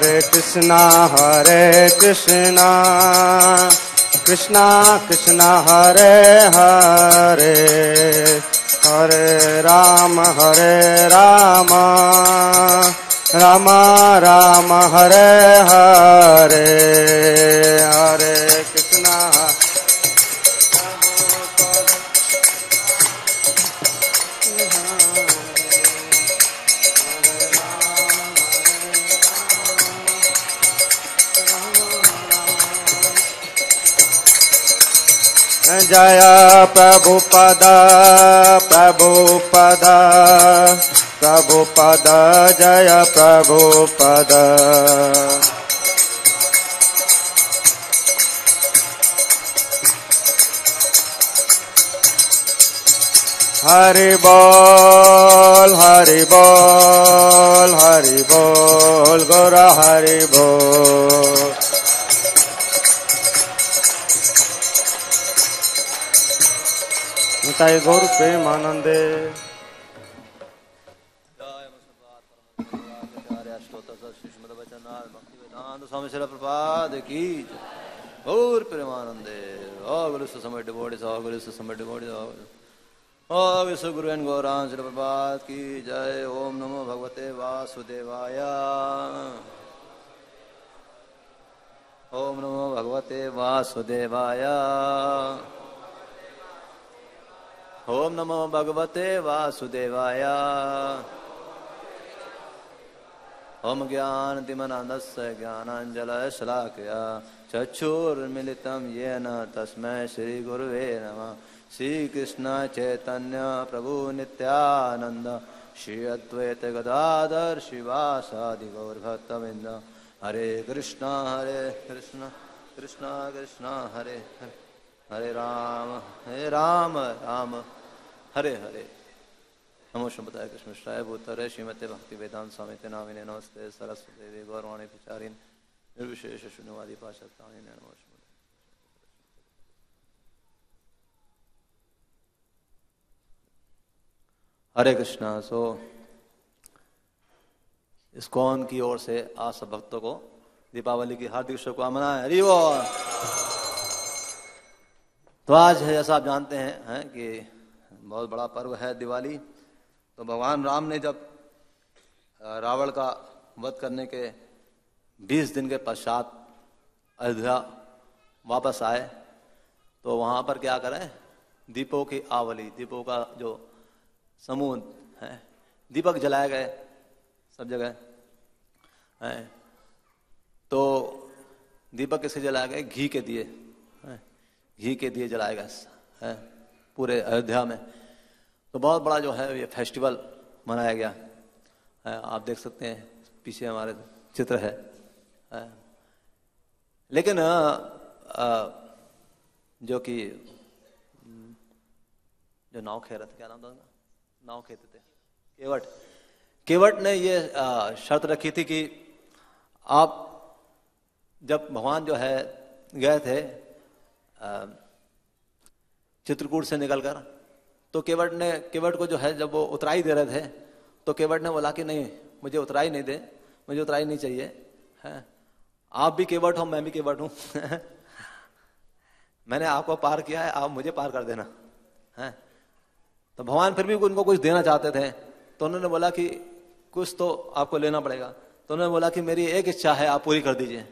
Hare Krishna, Krishna Krishna Hare Hare, Hare Rama, Rama Rama Hare Hare, Hare Krishna. Jaya Prabhupada, Prabhupada, Prabhupada, Jaya Prabhupada. Hari Bol, Hari Bol, Hari Bol, Gora Hari Bol. Nitai गौर प्रेमानंदे। स्वामी श्री प्रपाद की गौर प्रेमानंदे। विश्व समय devotee विश्व समय devotee विश्व गुरु and Gaurang Shri प्रपाद की जय। ओम नमो भगवते वासुदेवाय। ओम नमो भगवते वासुदेवाय। ओम नमो भगवते वासुदेवाय। ओम ज्ञानतिमिरान्धस्य ज्ञानाञ्जनशलाकया चक्षुर्मिलितं येन तस्मै श्रीगुरुवे नमः। श्रीकृष्ण चैतन्य प्रभु नित्यानंद श्री अद्वैत गदाधर शिवासादि गौरभक्तवृंद। हरे कृष्णा कृष्ण कृष्ण हरे हरे, हरे राम राम हरे हरे। नमो श्रीमते कृष्णाय भूतले श्रीमते भक्ति वेदांत स्वामी नामिने नमस्ते सरस्वती देवी गौरवाणी प्रचारिण निर्विशेष शून्यवादी पाशक्तानि नमो श्रीमते। हरे कृष्णा। सो इस्कॉन की ओर से आप सब भक्तों को दीपावली की हार्दिक शुभकामनाएं। हरि बोल। तो आज जैसा आप जानते हैं कि बहुत बड़ा पर्व है दिवाली। तो भगवान राम ने जब रावण का वध करने के 20 दिन के पश्चात अयोध्या वापस आए तो वहाँ पर क्या करें, दीपों की आवली, दीपों का जो समूह है, दीपक जलाए गए सब जगह है। तो दीपक किसके जलाए गए? घी के दिए, घी के दिए जलाए गए पूरे अयोध्या में। तो बहुत बड़ा जो है ये फेस्टिवल मनाया गया है। आप देख सकते हैं पीछे हमारे चित्र है। लेकिन जो कि जो नाव खे रहे थे, क्या नाम था? नाव खेते थे केवट ने ये शर्त रखी थी कि आप जब भगवान जो है गए थे चित्रकूट से निकलकर, तो केवट को जो है जब वो उतराई दे रहे थे तो केवट ने बोला कि नहीं, मुझे उतराई नहीं दे, मुझे उतराई नहीं चाहिए है। आप भी केवट हो, मैं भी केवट हूं मैंने आपको पार किया है, आप मुझे पार कर देना है। तो भगवान फिर भी उनको कुछ देना चाहते थे तो उन्होंने बोला कि कुछ तो आपको लेना पड़ेगा। तो उन्होंने बोला कि मेरी एक इच्छा है, आप पूरी कर दीजिए।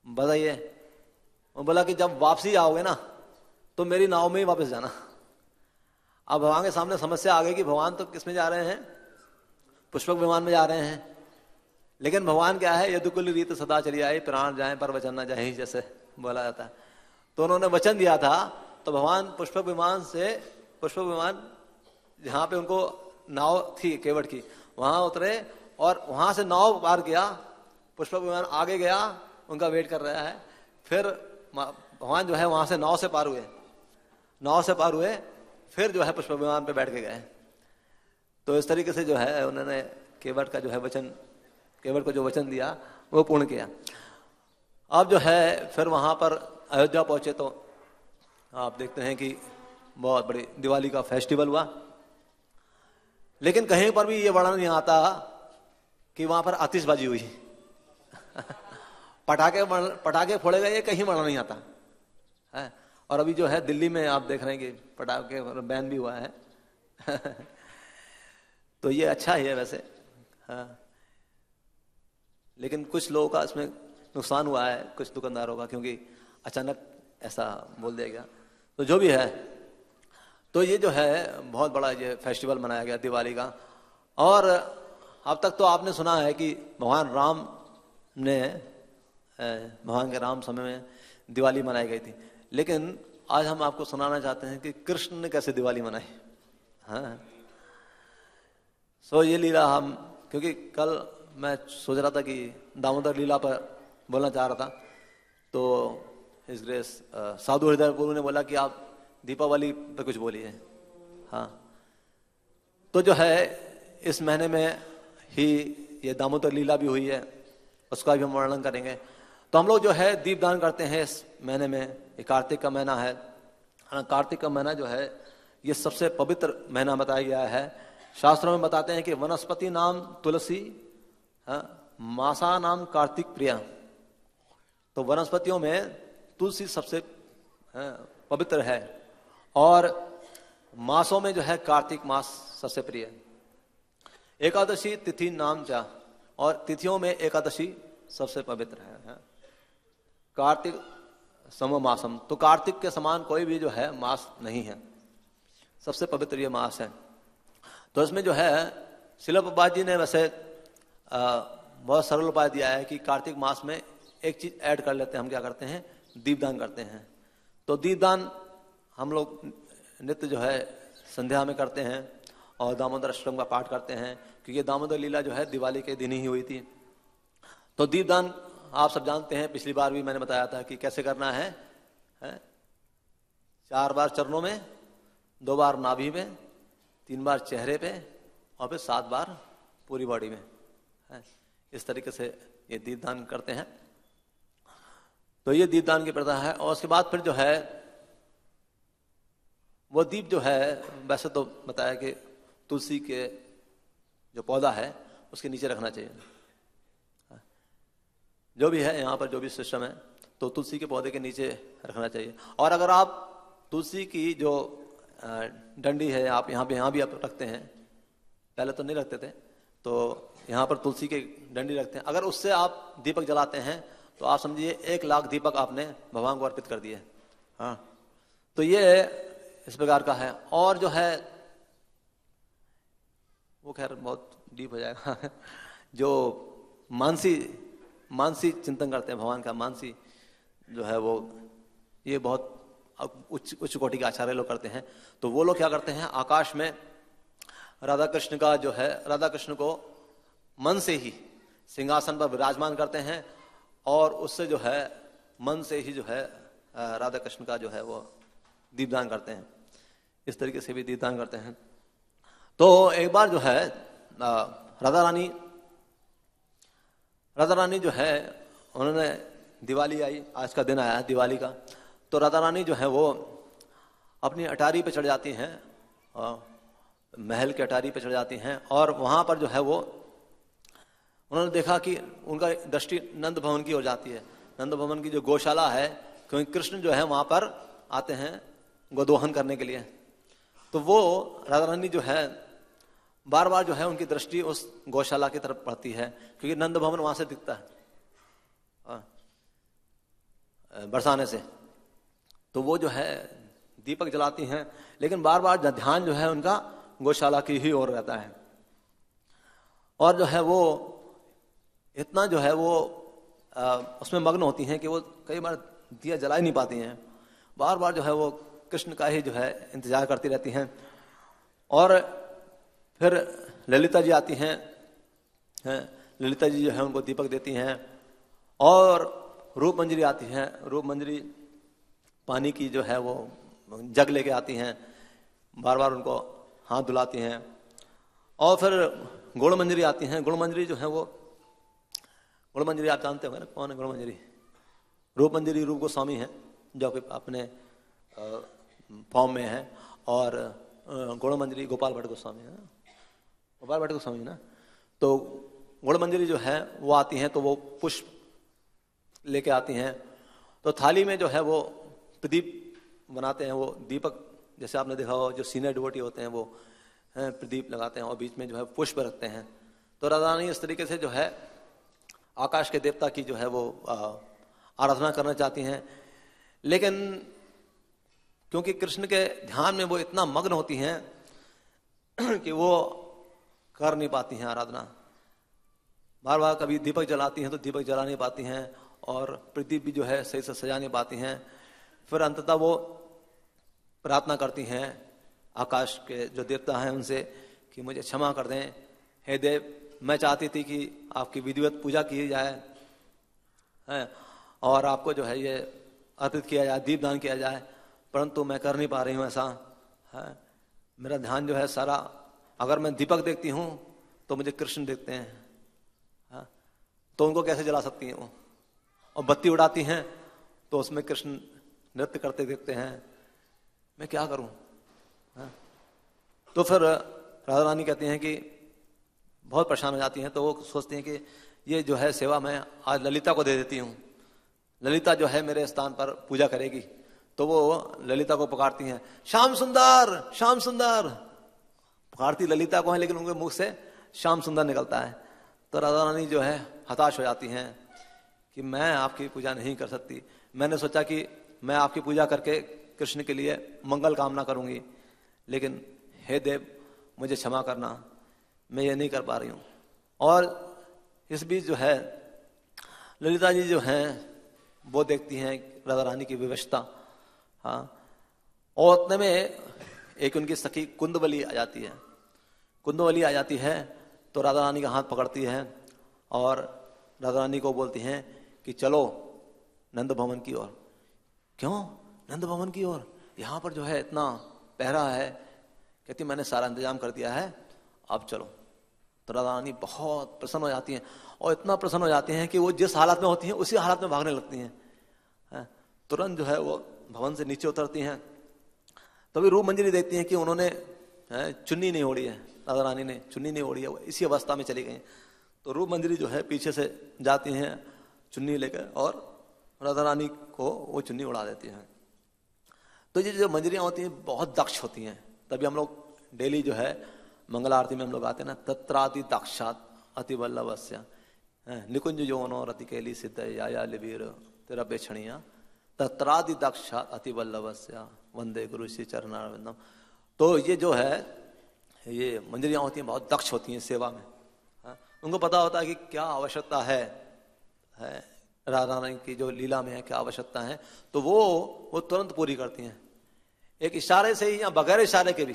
बताइए। वो बोला कि जब वापसी आओगे ना तो मेरी नाव में ही वापस जाना। अब भगवान के सामने समस्या आ गई कि भगवान तो किस में जा रहे हैं? पुष्पक विमान में जा रहे हैं। लेकिन भगवान क्या है, यदुकुल रीत सदा चली आई, प्राण जाए पर वचन न जाए, जैसे बोला जाता है। तो उन्होंने वचन दिया था। तो भगवान पुष्पक विमान जहाँ पे उनको नाव थी केवट की, वहां उतरे और वहां से नाव पार किया। पुष्पक विमान आगे गया, उनका वेट कर रहा है। फिर भगवान जो है वहां से नाव से पार हुए, फिर जो है पुष्पक विमान पे बैठ के गए। तो इस तरीके से जो है उन्होंने केवट का जो है वचन, केवट को जो वचन दिया वो पूर्ण किया। अब जो है फिर वहां पर अयोध्या पहुंचे तो आप देखते हैं कि बहुत बड़ी दिवाली का फेस्टिवल हुआ। लेकिन कहीं पर भी ये वर्णन नहीं आता कि वहां पर आतिशबाजी हुई पटाखे फोड़ेगा ये कहीं मरना नहीं आता है। और अभी जो है दिल्ली में आप देख रहे हैं कि पटाखे बैन भी हुआ है। तो ये अच्छा ही है वैसे, हाँ। लेकिन कुछ लोगों का इसमें नुकसान हुआ है, कुछ दुकानदारों का, क्योंकि अचानक ऐसा बोल दिया गया। तो जो भी है, तो ये जो है बहुत बड़ा ये फेस्टिवल मनाया गया दिवाली का। और अब तक तो आपने सुना है कि भगवान राम ने, भगवान के राम समय में दिवाली मनाई गई थी, लेकिन आज हम आपको सुनाना चाहते हैं कि कृष्ण ने कैसे दिवाली मनाई। हाँ, सो ये लीला हम, क्योंकि कल मैं सोच रहा था कि दामोदर लीला पर बोलना चाह रहा था, तो हिज ग्रेस साधु हृदय गुरु ने बोला कि आप दीपावली पे कुछ बोलिए। हाँ, तो जो है इस महीने में ही ये दामोदर लीला भी हुई है, उसका भी हम वर्णन करेंगे। तो हम लोग जो है दीपदान करते हैं इस महीने में। ये कार्तिक का महीना है। कार्तिक का महीना जो है ये सबसे पवित्र महीना बताया गया है। शास्त्रों में बताते हैं कि वनस्पति नाम तुलसी, मासा नाम कार्तिक प्रिया। तो वनस्पतियों में तुलसी सबसे पवित्र है, और मासों में जो है कार्तिक मास सबसे प्रिय है। एकादशी तिथि नाम चा, और तिथियों में एकादशी सबसे पवित्र है। कार्तिक सम मासम, तो कार्तिक के समान कोई भी जो है मास नहीं है, सबसे पवित्र ये मास है। तो इसमें जो है शिला प्रभुपाद जी ने वैसे बहुत सरल उपाय दिया है कि कार्तिक मास में एक चीज ऐड कर लेते हैं। हम क्या करते हैं, दीपदान करते हैं। तो दीपदान हम लोग नित्य जो है संध्या में करते हैं, और दामोदर अष्टकम का पाठ करते हैं, क्योंकि दामोदर लीला जो है दिवाली के दिन ही हुई थी। तो दीपदान आप सब जानते हैं, पिछली बार भी मैंने बताया था कि कैसे करना है। 4 बार चरणों में, 2 बार नाभि में, 3 बार चेहरे पे, और फिर 7 बार पूरी बॉडी में। इस तरीके से ये दीपदान करते हैं। तो ये दीपदान की प्रथा है। और उसके बाद फिर जो है वो दीप जो है, वैसे तो बताया कि तुलसी के जो पौधा है उसके नीचे रखना चाहिए। जो भी है यहाँ पर जो भी सिस्टम है, तो तुलसी के पौधे के नीचे रखना चाहिए। और अगर आप तुलसी की जो डंडी है, आप यहाँ भी आप रखते हैं, पहले तो नहीं रखते थे, तो यहाँ पर तुलसी की डंडी रखते हैं। अगर उससे आप दीपक जलाते हैं तो आप समझिए 1 लाख दीपक आपने भगवान को अर्पित कर दिए। हाँ, तो ये इस प्रकार का है। और जो है वो खैर बहुत डीप हो जाएगा। जो मानसी चिंतन करते हैं भगवान का, मानसी जो है वो ये बहुत उच्च कोटि के आचार्य लोग करते हैं। तो वो लोग क्या करते हैं, आकाश में राधा कृष्ण का जो है, राधा कृष्ण को मन से ही सिंहासन पर विराजमान करते हैं, और उससे जो है मन से ही जो है राधा कृष्ण का जो है वो दीपदान करते हैं। इस तरीके से भी दीपदान करते हैं। तो एक बार जो है राधा रानी जो है, उन्होंने दिवाली आई, आज का दिन आया दिवाली का, तो राधा रानी जो है वो अपनी अटारी पे चढ़ जाती हैं, महल के अटारी पे चढ़ जाती हैं, और वहां पर जो है वो उन्होंने देखा कि उनका दृष्टि नंद भवन की हो जाती है। नंद भवन की जो गौशाला है, क्योंकि कृष्ण जो है वहां पर आते हैं गोदोहन करने के लिए। तो वो राधा रानी जो है बार बार जो है उनकी दृष्टि उस गौशाला की तरफ पड़ती है, क्योंकि नंद भवन वहां से दिखता है बरसाने से। तो वो जो है दीपक जलाती हैं, लेकिन बार बार ध्यान जो है उनका गौशाला की ही ओर रहता है। और जो है वो इतना जो है वो उसमें मग्न होती हैं कि वो कई बार दिया जला ही नहीं पाती हैं। बार बार जो है वो कृष्ण का ही जो है इंतजार करती रहती हैं। और फिर ललिता जी आती हैं, ललिता जी जो है उनको दीपक देती हैं। और रूप मंजरी आती हैं, रूप मंजरी पानी की जो है वो जग लेके आती हैं, बार बार उनको हाथ धुलाती हैं। और फिर गुण मंजरी आती हैं। गुण मंजरी जो है वो, गुण मंजरी आप जानते हो ना कौन है गुण मंजरी? रूप मंजरी रूप गोस्वामी हैं, जो अपने फॉर्म में है। और गुण मंजरी गोपाल भट्ट गोस्वामी है, गोपाल भट्ट गोस्वामी ना। तो गुण मंजरी जो है वो आती हैं, तो वो पुष्प लेके आती हैं, तो थाली में जो है वो प्रदीप बनाते हैं, वो दीपक जैसे आपने देखा हो, जो सीनियर डिवोटी होते हैं वो प्रदीप लगाते हैं और बीच में जो है पुष्प रखते हैं। तो राधा रानी इस तरीके से जो है आकाश के देवता की जो है वो आराधना करना चाहती हैं, लेकिन क्योंकि कृष्ण के ध्यान में वो इतना मग्न होती हैं कि वो कर नहीं पाती हैं आराधना। बार बार कभी दीपक जलाती हैं तो दीपक जला नहीं पाती हैं, और प्रदीप भी जो है सही से सजा नहीं पाती हैं। फिर अंततः वो प्रार्थना करती हैं आकाश के जो देवता हैं उनसे कि मुझे क्षमा कर दें, हे देव, मैं चाहती थी कि आपकी विधिवत पूजा की जाए है और आपको जो है ये अर्पित किया जाए, दीपदान किया जाए, परंतु मैं कर नहीं पा रही हूँ ऐसा है। मेरा ध्यान जो है सारा, अगर मैं दीपक देखती हूँ तो मुझे कृष्ण देखते हैं, तो उनको कैसे जला सकती हैं वो, और बत्ती उड़ाती हैं तो उसमें कृष्ण नृत्य करते देखते हैं, मैं क्या करूं। तो फिर राधा रानी कहती हैं कि बहुत परेशान हो जाती हैं, तो वो सोचती हैं कि ये जो है सेवा मैं आज ललिता को दे देती हूँ, ललिता जो है मेरे स्थान पर पूजा करेगी। तो वो ललिता को पुकारती हैं, श्याम सुंदर, श्याम सुंदर। पुकारती ललिता को है, लेकिन उनके मुख से श्याम सुंदर निकलता है। तो राधा रानी जो है हताश हो जाती हैं कि मैं आपकी पूजा नहीं कर सकती। मैंने सोचा कि मैं आपकी पूजा करके कृष्ण के लिए मंगल कामना करूंगी, लेकिन हे देव मुझे क्षमा करना, मैं ये नहीं कर पा रही हूँ। और इस बीच जो है ललिता जी जो हैं वो देखती हैं राधा रानी की विवशता, हाँ, और उतने में एक उनकी सखी कुंदवली आ जाती है। कुंदवली आ जाती है तो राधा रानी का हाथ पकड़ती है और राधा रानी को बोलती हैं कि चलो नंद भवन की ओर। क्यों नंद भवन की ओर? यहाँ पर जो है इतना पहरा है। कहती मैंने सारा इंतजाम कर दिया है, अब चलो। तो राधा रानी बहुत प्रसन्न हो जाती हैं, और इतना प्रसन्न हो जाती हैं कि वो जिस हालत में होती हैं उसी हालत में भागने लगती हैं। तुरंत जो है वो भवन से नीचे उतरती हैं। तभी रूप मंजरी देखती हैं कि उन्होंने चुन्नी नहीं ओढ़ी है, राधा रानी ने चुन्नी नहीं ओढ़ी है, वो इसी अवस्था में चली गई। तो रूप मंजरी जो है पीछे से जाती हैं चुन्नी लेकर और राधा रानी को वो चुन्नी उड़ा देती हैं। तो ये जो मंजरियाँ होती हैं बहुत दक्ष होती हैं। तभी हम लोग डेली जो है मंगल आरती में हम लोग आते हैं ना, तत्रादि दक्षात अति वल्लभस्य निकुंज यौनो रति केली सिद्ध या लिबीर तेरा बेक्षणिया तत्रादि दक्षात अति वल्लभस्य वंदे गुरु श्री चरणारविंदम। तो ये जो है ये मंजरियाँ होती हैं बहुत दक्ष होती हैं सेवा में। उनको पता होता है कि क्या आवश्यकता है राधा रानी की जो लीला में है क्या आवश्यकता है, तो वो तुरंत पूरी करती हैं, एक इशारे से ही या बगैर इशारे के भी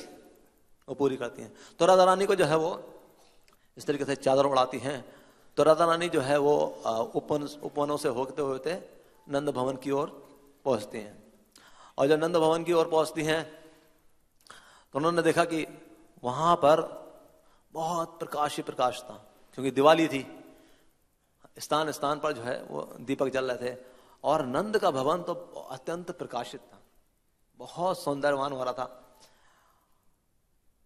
वो पूरी करती हैं। तो राधा रानी को जो है वो इस तरीके से चादर उड़ाती हैं। तो राधा रानी जो है वो उपवनों से होते नंद भवन की ओर पहुंचती हैं। और जब नंद भवन की ओर पहुंचती हैं तो उन्होंने देखा कि वहां पर बहुत प्रकाश ही प्रकाश था, क्योंकि दिवाली थी। स्थान स्थान पर जो है वो दीपक जल रहे थे, और नंद का भवन तो अत्यंत प्रकाशित था, बहुत सौंदर्यवान हो रहा था।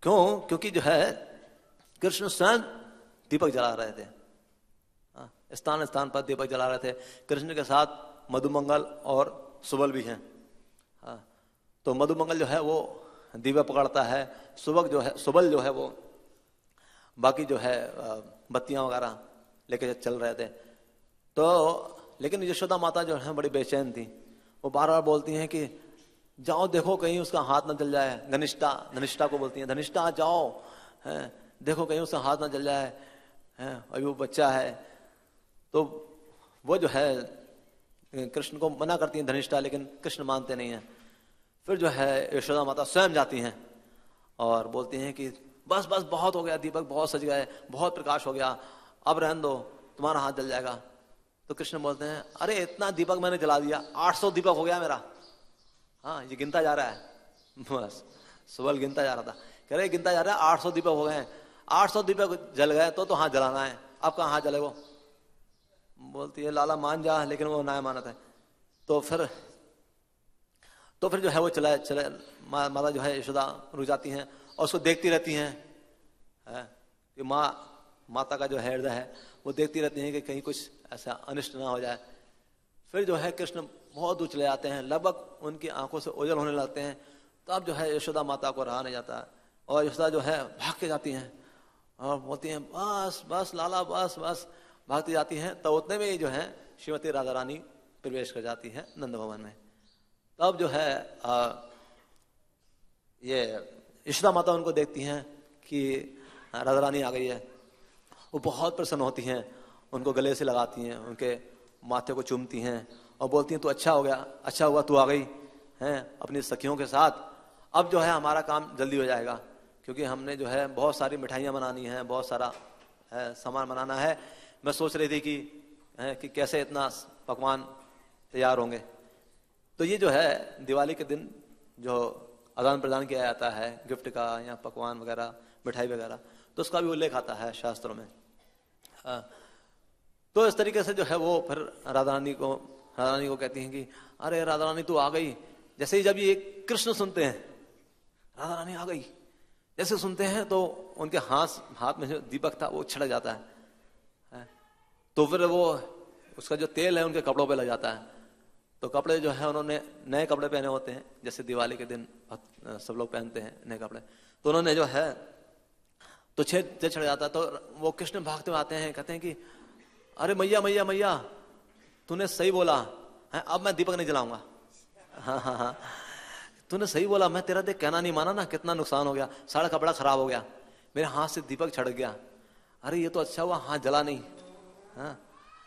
क्यों? क्योंकि जो है कृष्ण स्वयं दीपक जला रहे थे, स्थान स्थान पर दीपक जला रहे थे। कृष्ण के साथ मधुमंगल और सुबल भी हैं। तो मधुमंगल जो है वो दीवा पकड़ता है, सुबल जो है वो बाकी जो है बत्तियां वगैरह लेके चल रहे थे। तो लेकिन यशोदा माता जो है बड़ी बेचैन थी, वो बार बार बोलती हैं कि जाओ देखो कहीं उसका हाथ न जल जाए। धनिष्ठा को बोलती हैं, धनिष्ठा जाओ देखो कहीं उसका हाथ न जल जाए, अभी वो बच्चा है। तो वो जो है कृष्ण को मना करती हैं धनिष्ठा, लेकिन कृष्ण मानते नहीं हैं। फिर जो है यशोदा माता स्वयं जाती हैं और बोलती हैं कि बस बस बहुत हो गया, दीपक बहुत सज गए, बहुत प्रकाश हो गया, अब रहने दो, तुम्हारा हाथ जल जाएगा। तो कृष्ण बोलते हैं अरे इतना दीपक मैंने जला दिया, 800 दीपक हो गया मेरा। हाँ ये गिनता जा रहा है, बस सुबल गिनता जा रहा था, कह रहे गिनता जा रहा है 800 दीपक हो गए हैं, 800 दीपक जल गए तो हाथ जलाना है, अब कहाँ हाथ जलेगा। बोलती है लाला मान जा, लेकिन वो ना मानता है। तो फिर जो है वो चले माता जो है यशोदा रुक जाती हैं और उसको देखती रहती हैं। कि माता का जो हृदय है वो देखती रहती हैं कि कहीं कुछ ऐसा अनिष्ट ना हो जाए। फिर जो है कृष्ण बहुत दूर चले जाते हैं, लगभग उनकी आंखों से ओझल होने लगते हैं। तब जो है यशोदा माता को रहा नहीं जाता और यशोदा जो है भाग के जाती हैं और बोलती हैं बस बस लाला बस बस, भागती जाती हैं। तब उतने में ही जो है श्रीमती राधा रानी प्रवेश कर जाती है नंद भवन में। तब जो है ये यशोदा माता उनको देखती हैं कि राधा रानी आ गई है। वो बहुत प्रसन्न होती हैं, उनको गले से लगाती हैं, उनके माथे को चूमती हैं और बोलती हैं तू अच्छा हो गया, अच्छा हुआ तू आ गई हैं अपनी सखियों के साथ। अब जो है हमारा काम जल्दी हो जाएगा, क्योंकि हमने जो है बहुत सारी मिठाइयाँ बनानी हैं, बहुत सारा सामान बनाना है। मैं सोच रही थी कि कैसे इतना पकवान तैयार होंगे। तो ये जो है दिवाली के दिन जो आदान प्रदान किया जाता है गिफ्ट का या पकवान वगैरह मिठाई वगैरह, तो उसका भी उल्लेख आता है शास्त्रों में। तो इस तरीके से जो है वो फिर राधा रानी को कहती हैं कि अरे राधा रानी तू आ गई। जैसे ही जब ये कृष्ण सुनते हैं राधा रानी आ गई, जैसे सुनते हैं तो उनके हाथ में जो दीपक था वो छिड़क जाता है। तो फिर वो उसका जो तेल है उनके कपड़ों पे लग जाता है। तो कपड़े जो है उन्होंने नए कपड़े पहने होते हैं, जैसे दिवाली के दिन सब लोग पहनते हैं नए कपड़े। तो उन्होंने जो है तो छेद छिड़ जाता है। तो वो कृष्ण भागते हुए आते हैं, कहते हैं कि अरे मैया मैया मैया तूने सही बोला है, अब मैं दीपक नहीं जलाऊंगा। हाँ हाँ हाँ तूने सही बोला, मैं तेरा देख कहना नहीं माना ना, कितना नुकसान हो गया, सारा कपड़ा खराब हो गया, मेरे हाथ से दीपक छिड़क गया। अरे ये तो अच्छा हुआ हाथ जला नहीं। हाँ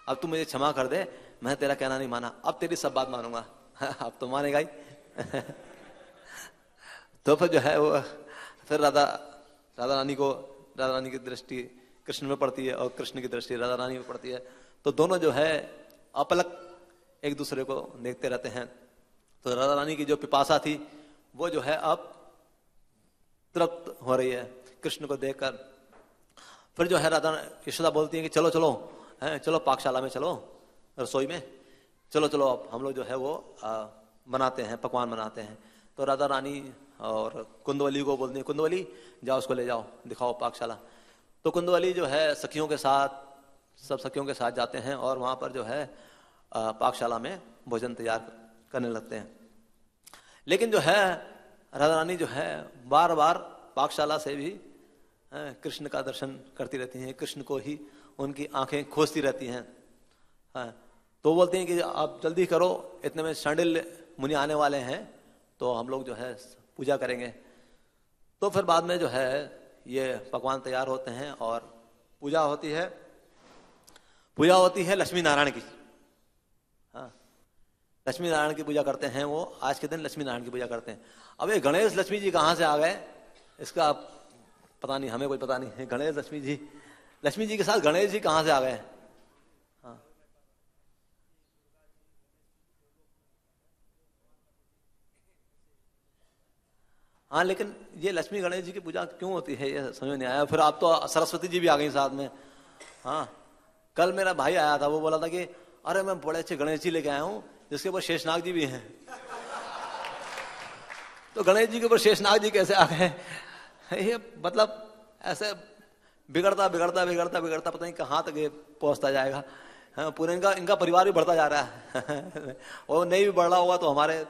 अब तू मुझे क्षमा कर दे, मैं तेरा कहना नहीं माना, अब तेरी सब बात मानूंगा। अब तो मानेगा ही। तो फिर जो है वो फिर राधा रानी की दृष्टि कृष्ण में पड़ती है और कृष्ण की दृष्टि राधा रानी में पड़ती है। तो दोनों जो है अपलक एक दूसरे को देखते रहते हैं। तो राधा रानी की जो पिपासा थी वो जो है अब तृप्त हो रही है कृष्ण को देखकर। फिर जो है राधा यशोदा बोलती है कि चलो चलो चलो पाकशाला में, चलो रसोई में, चलो चलो अब हम लोग जो है वो बनाते हैं, पकवान बनाते हैं। तो राधा रानी और कुंदवली को बोलती है कुंदवली जाओ उसको ले जाओ, दिखाओ पाकशाला। तो कुंदवली जो है सखियों के साथ, सब सखियों के साथ जाते हैं और वहां पर जो है पाकशाला में भोजन तैयार करने लगते हैं। लेकिन जो है राधा रानी जो है बार बार पाकशाला से भी कृष्ण का दर्शन करती रहती हैं, कृष्ण को ही उनकी आंखें खोजती रहती हैं। तो बोलते हैं कि आप जल्दी करो, इतने में शांडिल्य मुनि आने वाले हैं, तो हम लोग जो है पूजा करेंगे। तो फिर बाद में जो है ये पकवान तैयार होते हैं और पूजा होती है लक्ष्मी नारायण की। हाँ लक्ष्मी नारायण की पूजा करते हैं वो, आज के दिन लक्ष्मी नारायण की पूजा करते हैं। अब ये गणेश लक्ष्मी जी कहाँ से आ गए इसका पता नहीं, हमें कोई पता नहीं है। गणेश लक्ष्मी जी के साथ गणेश जी कहाँ से आ गए? हाँ लेकिन ये लक्ष्मी गणेश जी की पूजा क्यों होती है ये समझ नहीं आया। फिर आप तो सरस्वती जी भी आ गई साथ में। हाँ कल मेरा भाई आया था, वो बोला था कि अरे मैं बड़े अच्छे गणेश जी लेके आया हूँ जिसके ऊपर शेषनाग जी भी हैं। तो गणेश जी के ऊपर शेषनाग जी कैसे आ गए? ये मतलब ऐसे बिगड़ता बिगड़ता बिगड़ता बिगड़ता पता नहीं कहाँ तक ये पहुंचता जाएगा। हाँ पूरे इनका परिवार भी बढ़ता जा रहा है। और नहीं भी बढ़ रहा होगा तो हमारे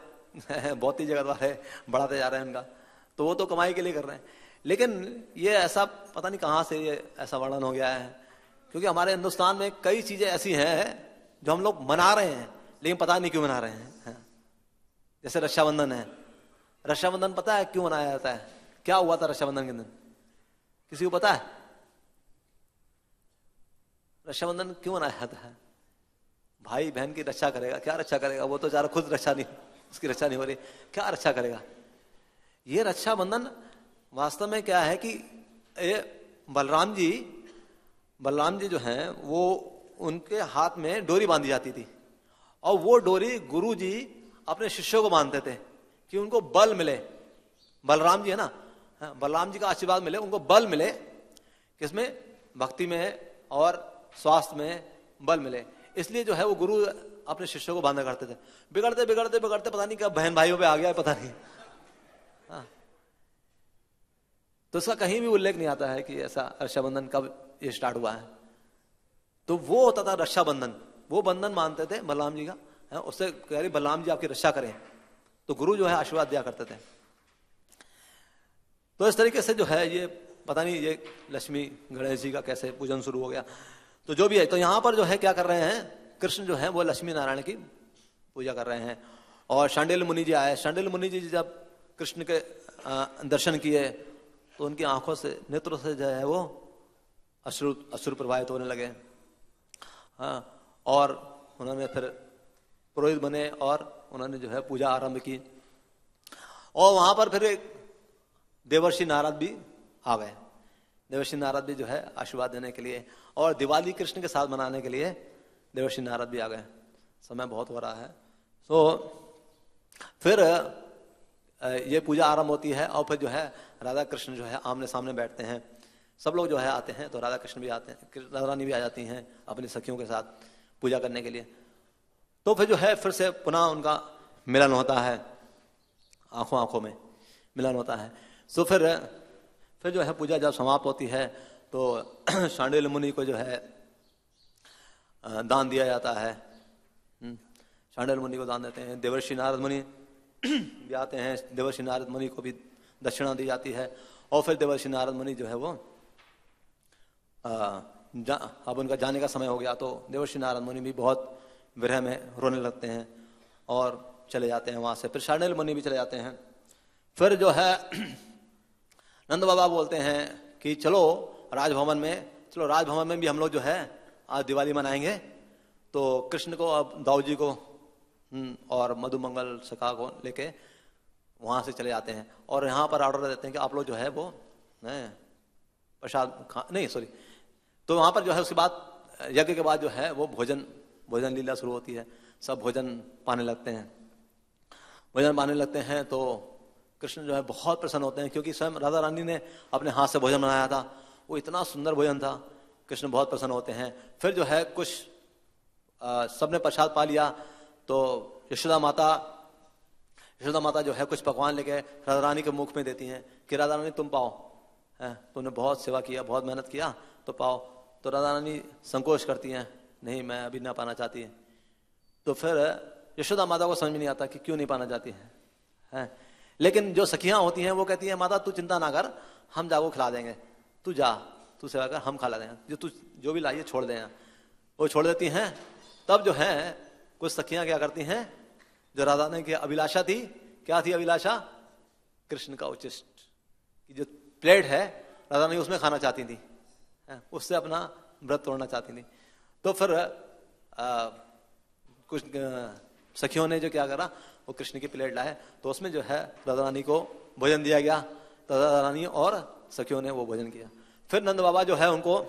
बहुत ही जगत वाले बढ़ाते जा रहे हैं इनका, तो वो तो कमाई के लिए कर रहे हैं। लेकिन ये ऐसा पता नहीं कहाँ से ये ऐसा वर्णन हो गया है, क्योंकि हमारे हिंदुस्तान में कई चीजें ऐसी हैं जो हम लोग मना रहे हैं लेकिन पता नहीं क्यों मना रहे हैं। जैसे रक्षाबंधन है, रक्षाबंधन पता है क्यों मनाया जाता है? क्या हुआ था रक्षाबंधन के दिन? किसी को पता है रक्षाबंधन क्यों मनाया जाता है? भाई बहन की रक्षा करेगा। क्या रक्षा करेगा? वो तो ज़रा खुद रक्षा नहीं, उसकी रक्षा नहीं हो रही, क्या रक्षा करेगा? ये रक्षाबंधन वास्तव में क्या है कि बलराम जी जो हैं वो उनके हाथ में डोरी बांधी जाती थी और वो डोरी गुरु जी अपने शिष्यों को बांधते थे कि उनको बल मिले। बलराम जी है ना, बलराम जी का आशीर्वाद मिले, उनको बल मिले, किसमें? भक्ति में और स्वास्थ्य में बल मिले। इसलिए जो है वो गुरु अपने शिष्यों को बांधा करते थे। बिगड़ते बिगड़ते बिगड़ते पता नहीं क्या बहन भाइयों पे आ गया है, पता नहीं। हाँ तो इसका कहीं भी उल्लेख नहीं आता है कि ऐसा रक्षाबंधन कब ये स्टार्ट हुआ है। तो वो होता था रक्षाबंधन, वो बंधन मानते थे बलराम जी का है, उससे कह रही बलराम जी आपकी रक्षा करें। तो गुरु जो है आशीर्वाद दिया करते थे। तो इस तरीके से जो है ये पता नहीं ये लक्ष्मी गणेश जी का कैसे पूजन शुरू हो गया। तो जो भी है, तो यहाँ पर जो है क्या कर रहे हैं, कृष्ण जो है वो लक्ष्मी नारायण की पूजा कर रहे हैं। और शांडिल्य मुनि जी आए। शांडिल्य मुनि जी जब कृष्ण के दर्शन किए तो उनकी आंखों से, नेत्रों से जो है वो अश्रु प्रवाहित होने लगे। हाँ, और उन्होंने फिर पुरोहित बने और उन्होंने जो है पूजा आरंभ की। और वहां पर फिर एक देवर्षि नारद भी आ गए। देवर्षि नारद भी जो है आशीर्वाद देने के लिए, और दिवाली कृष्ण के साथ मनाने के लिए देवर्षि नारद भी आ गए। समय बहुत हो रहा है। तो फिर ये पूजा आरंभ होती है और फिर जो है राधा कृष्ण जो है आमने सामने बैठते हैं। सब लोग जो है आते हैं, तो राधा कृष्ण भी आते हैं, राधा रानी भी आ जाती हैं अपनी सखियों के साथ पूजा करने के लिए। तो फिर जो है फिर से पुनः उनका मिलन होता है, आंखों आंखों में मिलन होता है। तो फिर जो है पूजा जब समाप्त होती है तो शांडिल्य मुनि को जो है दान दिया जाता है। शांडिल्य मुनि को दान देते हैं। देवर्षि नारद मुनि भी आते हैं, देवर्षि नारद मुनि को भी दक्षिणा दी जाती है। और फिर देवर्षि नारद मुनि जो है वो अब उनका जाने का समय हो गया, तो देवर्षि नारद मुनि भी बहुत विरह में रोने लगते हैं और चले जाते हैं वहां से। फिर शांडिल्य मुनि भी चले जाते हैं। फिर जो है नंद बाबा बोलते हैं कि चलो राजभवन में भी हम लोग जो है आज दिवाली मनाएंगे। तो कृष्ण को, अब दाऊ जी को और मधुमंगल सखा को लेके वहां से चले जाते हैं और यहाँ पर ऑर्डर देते हैं कि आप लोग जो है वो प्रसाद तो वहां पर जो है उसके बाद यज्ञ के बाद जो है वो भोजन लीला शुरू होती है। सब भोजन पाने लगते हैं। तो कृष्ण जो है बहुत प्रसन्न होते हैं, क्योंकि स्वयं राधा रानी ने अपने हाथ से भोजन बनाया था, वो इतना सुंदर भोजन था। कृष्ण बहुत प्रसन्न होते हैं। फिर जो है कुछ सबने प्रसाद पा लिया, तो यशोदा माता जो है कुछ पकवान लेके राधा रानी के मुख में देती हैं कि राधा रानी तुम पाओ, तुमने बहुत सेवा किया, बहुत मेहनत किया, तो पाओ। तो राधा रानी संकोच करती हैं, नहीं मैं अभी ना पाना चाहती है। तो फिर यशोदा माता को समझ में नहीं आता कि क्यों नहीं पाना चाहती है। लेकिन जो सखियां होती हैं वो कहती हैं माता तू चिंता ना कर, हम जाको खिला देंगे, तू जा, तू सेवा कर, हम खिला देंगे, जो भी लाइए छोड़ दें। वो छोड़ देती हैं। तब जो है कुछ सखियां क्या करती हैं, जो राधा रानी की अभिलाषा थी, क्या थी अभिलाषा, कृष्ण का उच्चिष्ट की जो प्लेट है राधा रानी उसमें खाना चाहती थी, उससे अपना व्रत तोड़ना चाहती थी। तो फिर कुछ सखियों ने जो क्या करा, वो कृष्ण की प्लेट लाए, तो उसमें जो है राधा रानी को भोजन दिया गया। तो राधा रानी और सखियों ने वो भोजन किया। फिर नंद बाबा जो है उनको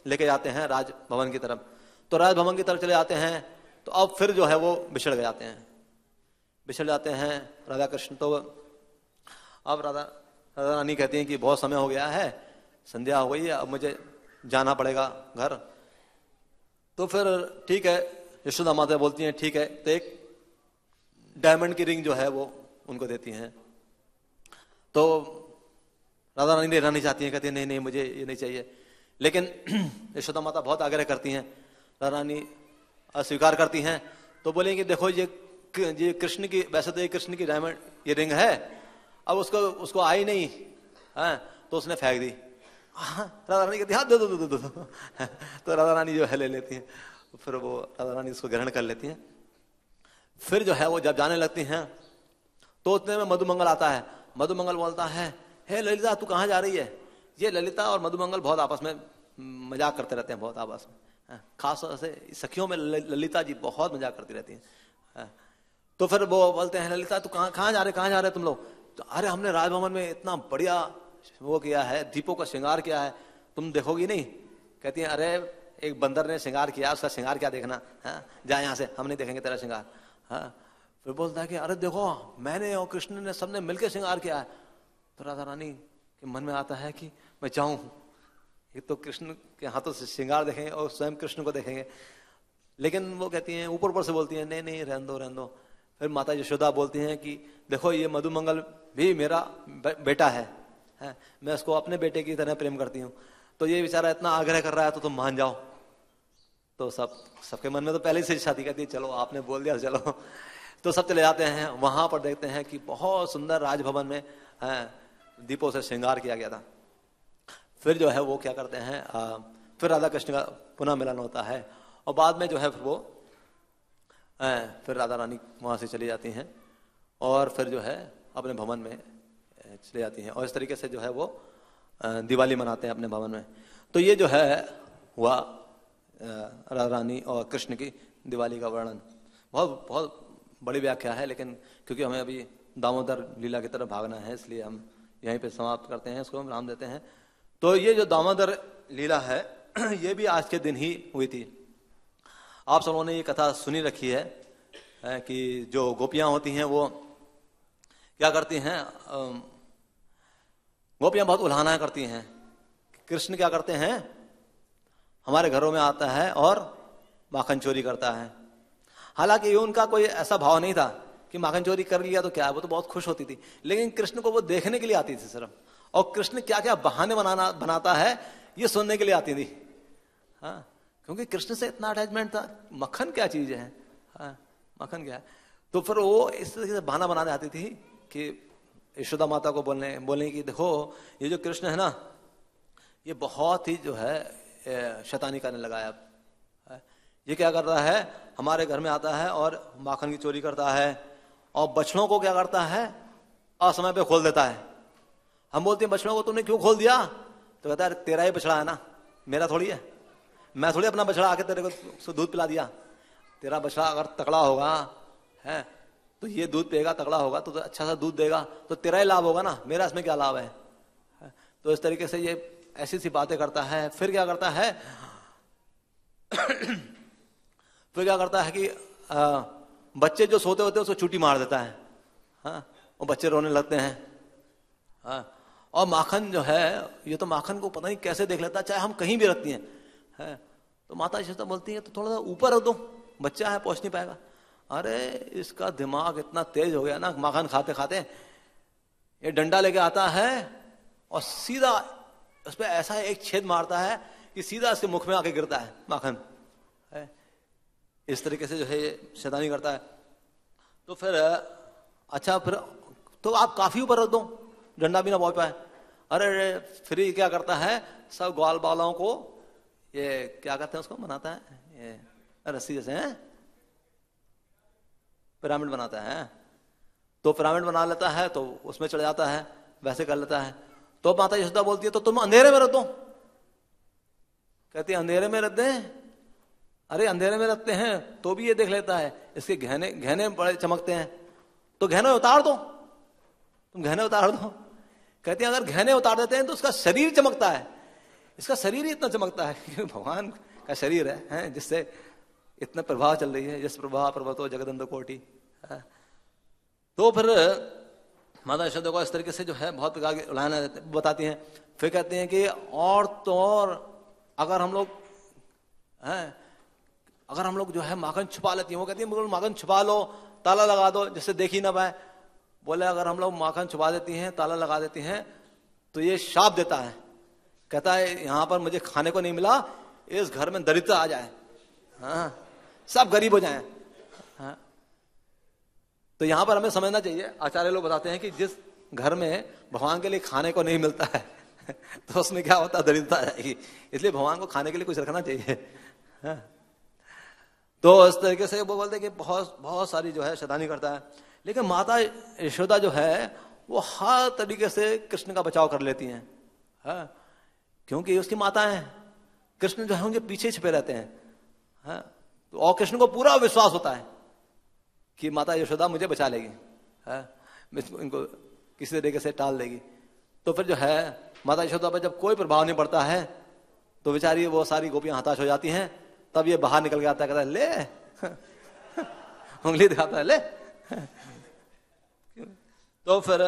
लेके जाते हैं राजभवन की तरफ। तो राजभवन की तरफ चले जाते हैं। तो अब फिर जो है वो बिछड़ जाते हैं राधा कृष्ण। तो अब राधा रानी कहती हैं कि बहुत समय हो गया है, संध्या हो गई है, अब मुझे जाना पड़ेगा घर। तो फिर ठीक है, यशोदा माता बोलती हैं ठीक है। तो एक डायमंड की रिंग जो है वो उनको देती हैं। तो राधा रानी लेना नहीं चाहती हैं, कहती है नहीं नहीं मुझे ये नहीं चाहिए। लेकिन यशोदा माता बहुत आग्रह करती हैं, राधा रानी अस्वीकार करती हैं। तो बोलेंगे देखो ये कृष्ण की, वैसे तो ये कृष्ण की डायमंड ये रिंग है, अब उसको आई नहीं है, तो उसने फेंक दी। राधा रानी कहती हाँ दो। तो राधा रानी जो है ले लेती हैं। फिर वो राधा रानी उसको ग्रहण कर लेती हैं। फिर जो है वो जब जाने लगती हैं तो उतने में मधुमंगल आता है। मधुमंगल बोलता है हे ललिता तू कहाँ जा रही है। ये ललिता और मधुमंगल बहुत आपस में मजाक करते रहते हैं, बहुत आपस में, खास तौर से सखियों में ललिता जी बहुत मजाक करती रहती हैं। तो फिर वो बोलते हैं ललिता तू कहाँ जा रहे तुम लोग। तो अरे हमने राजभवन में इतना बढ़िया वो किया है, दीपों का श्रृंगार किया है, तुम देखोगी नहीं। कहती है अरे एक बंदर ने श्रृंगार किया, उसका श्रृंगार क्या देखना, जा यहाँ से, हम नहीं देखेंगे तेरा श्रृंगार। फिर बोलता है कि अरे देखो मैंने और कृष्ण ने सबने मिलकर श्रृंगार किया है। तो राधा रानी के मन में आता है कि मैं जाऊं, एक तो कृष्ण के हाथों से श्रृंगार देखेंगे और स्वयं कृष्ण को देखेंगे। लेकिन वो कहती हैं ऊपर से बोलती हैं नहीं रहने दो। फिर माता यशोदा बोलती हैं कि देखो ये मधुमंगल भी मेरा बेटा है, मैं उसको अपने बेटे की तरह प्रेम करती हूँ, तो ये बेचारा इतना आग्रह कर रहा है तो तुम मान जाओ। तो सबके मन में तो पहले से शादी कहती है, चलो आपने बोल दिया चलो। तो सब चले जाते हैं, वहां पर देखते हैं कि बहुत सुंदर राजभवन में दीपों से श्रृंगार किया गया था। फिर जो है वो क्या करते हैं, फिर राधा कृष्ण का पुनः मिलन होता है, और बाद में जो है फिर वो फिर राधा रानी वहां से चली जाती हैं और फिर जो है अपने भवन में चली जाती हैं, और इस तरीके से जो है वो दिवाली मनाते हैं अपने भवन में। तो ये जो है हुआ राधा रानी और कृष्ण की दिवाली का वर्णन। बहुत बहुत बड़ी व्याख्या है, लेकिन क्योंकि हमें अभी दामोदर लीला की तरफ भागना है, इसलिए हम यहीं पे समाप्त करते हैं, इसको हम नाम देते हैं। तो ये जो दामोदर लीला है ये भी आज के दिन ही हुई थी। आप सबों ने ये कथा सुनी रखी है कि जो गोपियां होती हैं वो क्या करती हैं, गोपियां बहुत उल्हाना करती हैं। कृष्ण क्या करते हैं, हमारे घरों में आता है और माखन चोरी करता है। हालांकि उनका कोई ऐसा भाव नहीं था कि माखन चोरी कर लिया तो क्या है, वो तो बहुत खुश होती थी, लेकिन कृष्ण को वो देखने के लिए आती थी सिर्फ, और कृष्ण क्या क्या बहाने बनाता है ये सुनने के लिए आती थी। हाँ, क्योंकि कृष्ण से इतना अटैचमेंट था। मक्खन क्या चीज है, हाँ, मक्खन क्या है। तो फिर वो इस तरीके से बहाना बनाने आती थी कि यशोदा माता को बोलने की देखो ये जो कृष्ण है ना, ये बहुत ही जो है शैतानी करने लगा है। अब ये क्या करता है, हमारे घर में आता है और माखन की चोरी करता है, और बछड़ों को क्या करता है, असमय पे खोल देता है। हम बोलते हैं बछड़ों को तुमने क्यों खोल दिया, तो कहता है तेरा ही बछड़ा है ना, मेरा थोड़ी है, मैं थोड़ी अपना बछड़ा आके तेरे को दूध पिला दिया। तेरा बछड़ा अगर तकड़ा होगा है तो ये दूध पिएगा, तगड़ा होगा तो अच्छा सा दूध देगा, तो तेरा ही लाभ होगा ना, मेरा इसमें क्या लाभ है। तो इस तरीके से ये ऐसी सी बातें करता है। फिर क्या करता है फिर क्या करता है कि बच्चे जो सोते होते हैं उसको चूटी मार देता है। हाँ, और बच्चे रोने लगते हैं। हाँ, और माखन जो है, ये तो माखन को पता नहीं कैसे देख लेता है, चाहे हम कहीं भी रखती हैं। है तो माता यशोदा बोलती है तो थोड़ा सा ऊपर रख दो, बच्चा है पहुंच नहीं पाएगा। अरे इसका दिमाग इतना तेज हो गया ना, माखन खाते खाते ये डंडा लेके आता है और सीधा उस पर ऐसा एक छेद मारता है कि सीधा इसके मुख में आके गिरता है माखन। है इस तरीके से जो है ये शैतानी करता है। तो फिर अच्छा, फिर तो आप काफी ऊपर रख दो, डंडा भी ना पहुंच पाए। अरे फिर ये क्या करता है, सब ग्वाल बालों को ये क्या कहते हैं उसको बनाता है, ये रस्सी जैसे है, पिरामिड बनाता है। तो पिरामिड बना लेता है तो उसमें चढ़ जाता है, वैसे कर लेता है। तो माता यशोदा बोलती है तो तुम अंधेरे में रख दो। कहती है अंधेरे में रख दें, अरे अंधेरे में रखते हैं तो भी ये देख लेता है, इसके गहने गहने बड़े चमकते हैं, तो गहने उतार दो, तुम गहने उतार दो। कहती है अगर गहने उतार देते हैं तो उसका शरीर चमकता है, इसका शरीर ही इतना चमकता है कि भगवान का शरीर है जिससे इतना प्रभाव चल रही है, जिस प्रभाव पर्वतो जगदंब कोटि। तो फिर माता यशोदा को इस तरीके से जो है बहुत प्रकार की उलाहना बताती हैं। फिर कहते हैं कि और तो और अगर हम लोग जो है माखन छुपा लेती हैं, वो कहती है माखन छुपा लो, ताला लगा दो जिससे देख ही ना पाए। बोले अगर हम लोग माखन छुपा देती हैं, ताला लगा देती हैं, तो ये शाप देता है, कहता है यहां पर मुझे खाने को नहीं मिला, इस घर में दरिद्र आ जाए, हाँ सब गरीब हो जाएं। हाँ, तो यहां पर हमें समझना चाहिए, आचार्य लोग बताते हैं कि जिस घर में भगवान के लिए खाने को नहीं मिलता है तो उसमें क्या होता है, दरिद्रता आ जाएगी। इसलिए भगवान को खाने के लिए कुछ रखना चाहिए। हाँ। तो इस तरीके से वो बोलते हैं कि बहुत बहुत सारी जो है शैतानी करता है, लेकिन माता यशोदा जो है वो हर तरीके से कृष्ण का बचाव कर लेती हैं। हाँ, क्योंकि उसकी माता है, कृष्ण जो है उनके पीछे छिपे रहते हैं। हाँ, तो और कृष्ण को पूरा विश्वास होता है कि माता यशोदा मुझे बचा लेगी, हाँ, इनको किसी तरीके से टाल देगी। तो फिर जो है माता यशोदा पर जब कोई प्रभाव नहीं पड़ता है तो बेचारी वो सारी गोपियां हताश हो जाती हैं। तब ये बाहर निकल के आता है, कहता है ले उंगली दिखाता है ले। तो फिर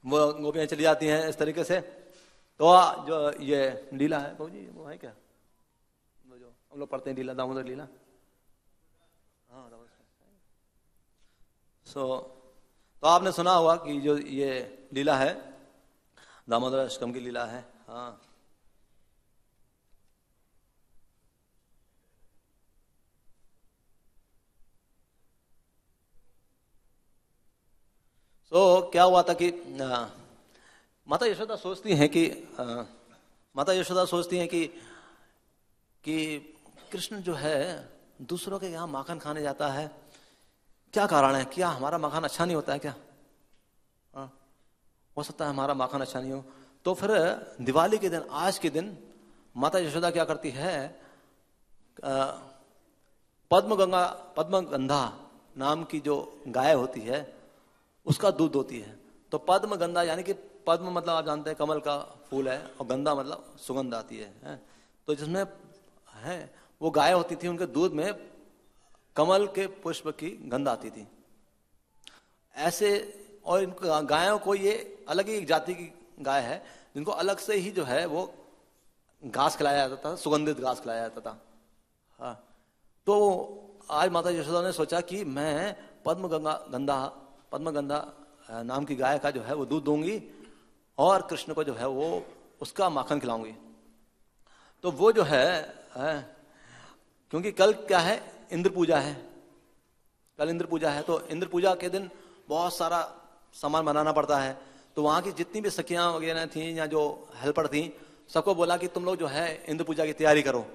वो गोपियां चली जाती हैं इस तरीके से। तो जो ये लीला है बाबू जी, वो है क्या, वो जो हम लोग पढ़ते हैं लीला, दामोदर लीला। हाँ तो आपने सुना होगा कि जो ये लीला है दामोदर अष्टकम की लीला है। हाँ, तो क्या हुआ था कि माता यशोदा सोचती हैं कि माता यशोदा सोचती हैं कि कृष्ण जो है दूसरों के यहाँ माखन खाने जाता है, क्या कारण है? क्या हमारा माखन अच्छा नहीं होता है क्या? हो सकता है हमारा माखन अच्छा नहीं हो। तो फिर दिवाली के दिन, आज के दिन, माता यशोदा क्या करती है, पद्मगंधा नाम की जो गाय होती है उसका दूध होती है। तो पद्मगंधा यानी कि पद्म मतलब आप जानते हैं कमल का फूल है, और गंधा मतलब सुगंध आती है। तो जिसमें है वो गाय होती थी, उनके दूध में कमल के पुष्प की गंध आती थी ऐसे। और इन गायों को, ये अलग ही एक जाति की गाय है जिनको अलग से ही जो है वो घास खिलाया जाता था, सुगंधित घास खिलाया जाता था। हाँ, तो आज माता यशोदा ने सोचा कि मैं पद्मगंधा नाम की गाय का जो है वो दूध दूंगी और कृष्ण को जो है वो उसका माखन खिलाऊंगी। तो वो जो है क्योंकि कल क्या है, इंद्र पूजा है, कल इंद्र पूजा है, तो इंद्र पूजा के दिन बहुत सारा सामान बनाना पड़ता है। तो वहां की जितनी भी सखियां वगैरह थी या जो हेल्पर थी, सबको बोला कि तुम लोग जो है इंद्र पूजा की तैयारी करो।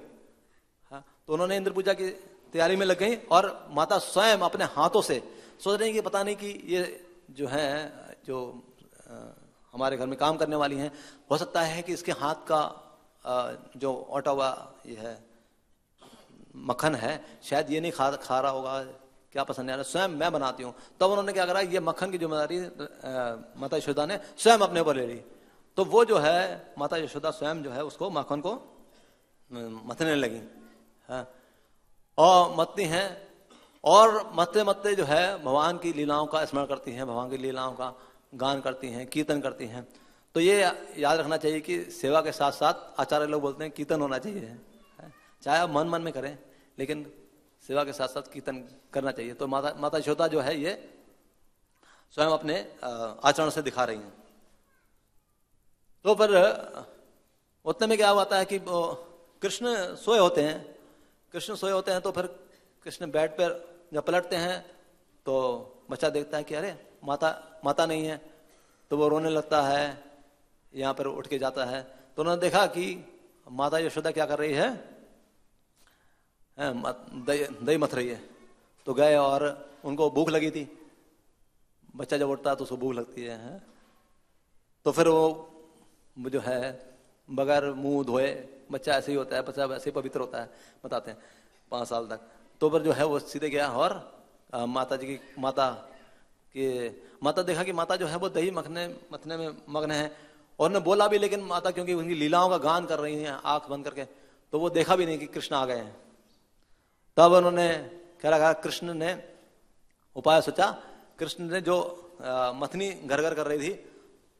हाँ, तो उन्होंने इंद्र पूजा की तैयारी में लग गई और माता स्वयं अपने हाथों से सोच रही कि पता नहीं कि ये जो है जो हमारे घर में काम करने वाली हैं, हो सकता है कि इसके हाथ का जो ऑटा हुआ ये है मक्खन है, शायद ये नहीं खा रहा होगा, क्या पसंद नहीं आ रहा, स्वयं मैं बनाती हूँ। तब उन्होंने क्या करा, ये मक्खन की जिम्मेदारी माता यशोदा ने स्वयं अपने ऊपर ले ली। तो वो जो है माता यशोदा स्वयं जो है उसको मक्खन को मथने लगी। हाँ, और मथती हैं और मथते मथते जो है भगवान की लीलाओं का स्मरण करती हैं, भगवान की लीलाओं का गान करती हैं, कीर्तन करती हैं। तो ये याद रखना चाहिए कि सेवा के साथ साथ आचार्य लोग बोलते हैं कीर्तन होना चाहिए, चाहे आप मन मन में करें, लेकिन सेवा के साथ साथ कीर्तन करना चाहिए। तो माता यशोदा जो है ये स्वयं अपने आचरण से दिखा रही हैं। तो फिर उतने में क्या होता है कि कृष्ण सोए होते हैं। तो फिर कृष्ण बेड पर जब पलटते हैं तो बच्चा देखता है कि अरे माता नहीं है, तो वो रोने लगता है, यहाँ पर उठ के जाता है। तो उन्होंने देखा कि माता यशोदा क्या कर रही है, दही मथ रही है। तो गए और उनको भूख लगी थी, बच्चा जब उठता है तो उसको भूख लगती है। तो फिर वो जो है बगैर मुंह धोए, बच्चा ऐसे ही होता है, बच्चा वैसे ही पवित्र होता है बताते हैं 5 साल तक। तो फिर जो है वो सीधे गया और माता देखा कि माता जो है वो दही मथने में मग्न है। और उन्होंने बोला भी, लेकिन माता क्योंकि उनकी लीलाओं का गान कर रही हैं आंख बंद करके, तो वो देखा भी नहीं कि कृष्ण आ गए हैं। तब उन्होंने क्या लगा, कृष्ण ने उपाय सोचा। कृष्ण ने जो मथनी घर घर कर रही थी,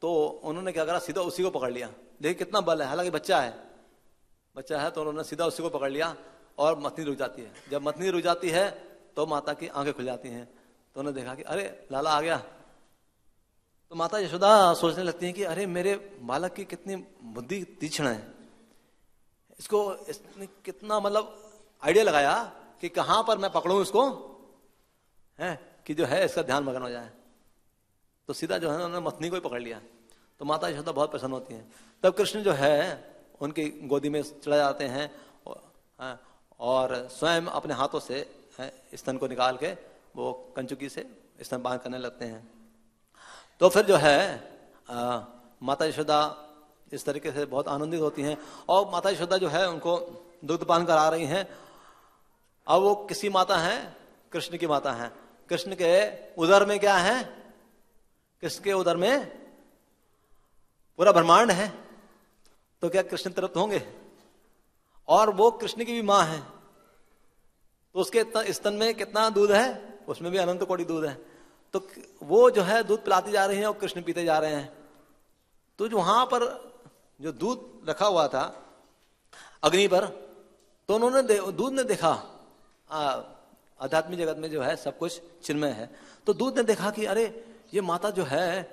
तो उन्होंने क्या करा, सीधा उसी को पकड़ लिया। देखिए कितना बल है, हालांकि बच्चा है तो उन्होंने सीधा उसी को पकड़ लिया और मथनी रुक जाती है। जब मथनी रुक जाती है तो माता की आंखें खुल जाती हैं। तो उन्होंने देखा कि अरे लाला आ गया। तो माता यशोदा सोचने लगती हैं कि अरे मेरे बालक की कितनी बुद्धि तीक्ष्ण है, इसने कितना मतलब आइडिया लगाया कि कहां पर मैं पकड़ूं इसको, है कि जो है इसका ध्यान मगन हो जाए। तो सीधा जो है उन्होंने मथनी को ही पकड़ लिया। तो माता यशोदा बहुत प्रसन्न होती हैं। तब कृष्ण जो है उनकी गोदी में चला जाते हैं और स्वयं अपने हाथों से स्तन को निकाल के वो कंचुकी से स्तनपान करने लगते हैं। तो फिर जो है माता यशोदा इस तरीके से बहुत आनंदित होती हैं और माता यशोदा जो है उनको दुग्धपान करा रही हैं। अब वो किसी माता हैं, कृष्ण की माता हैं। कृष्ण के उदर में क्या है, कृष्ण के उदर में पूरा ब्रह्मांड है, तो क्या कृष्ण तृप्त होंगे? और वो कृष्ण की भी मां है, तो उसके स्तन में कितना दूध है, उसमें भी अनंत कोटि दूध है। तो वो जो है दूध पिलाती जा रही हैं और कृष्ण पीते जा रहे हैं। तो जो वहां पर जो दूध रखा हुआ था अग्नि पर, तो उन्होंने दूध ने देखा, आध्यात्मिक जगत में जो है सब कुछ चिन्मय है। तो दूध ने देखा कि अरे ये माता जो है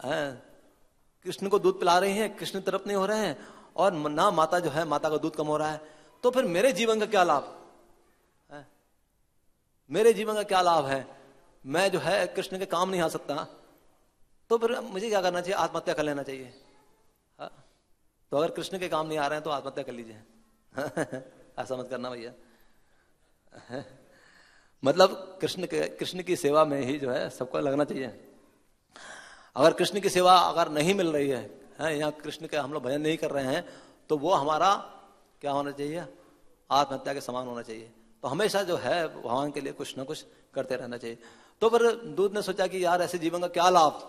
कृष्ण को दूध पिला रही हैं, कृष्ण तरफ नहीं हो रहे हैं, और ना माता जो है, माता का दूध कम हो रहा है। तो फिर मेरे जीवन का क्या लाभ है? मेरे जीवन का क्या लाभ है? मैं जो है कृष्ण के काम नहीं आ सकता, तो फिर मुझे क्या करना चाहिए? आत्महत्या कर लेना चाहिए। हाँ? तो अगर कृष्ण के काम नहीं आ रहे हैं तो आत्महत्या कर लीजिए। ऐसा मत करना भैया। मतलब कृष्ण की सेवा में ही जो है सबको लगना चाहिए। अगर कृष्ण की सेवा अगर नहीं मिल रही है या कृष्ण के हम लोग भजन नहीं कर रहे हैं, तो वो हमारा क्या होना चाहिए? आत्महत्या के समान होना चाहिए। तो हमेशा जो है भगवान के लिए कुछ ना कुछ करते रहना चाहिए। तो फिर दूध ने सोचा कि यार ऐसे जीवन का क्या लाभ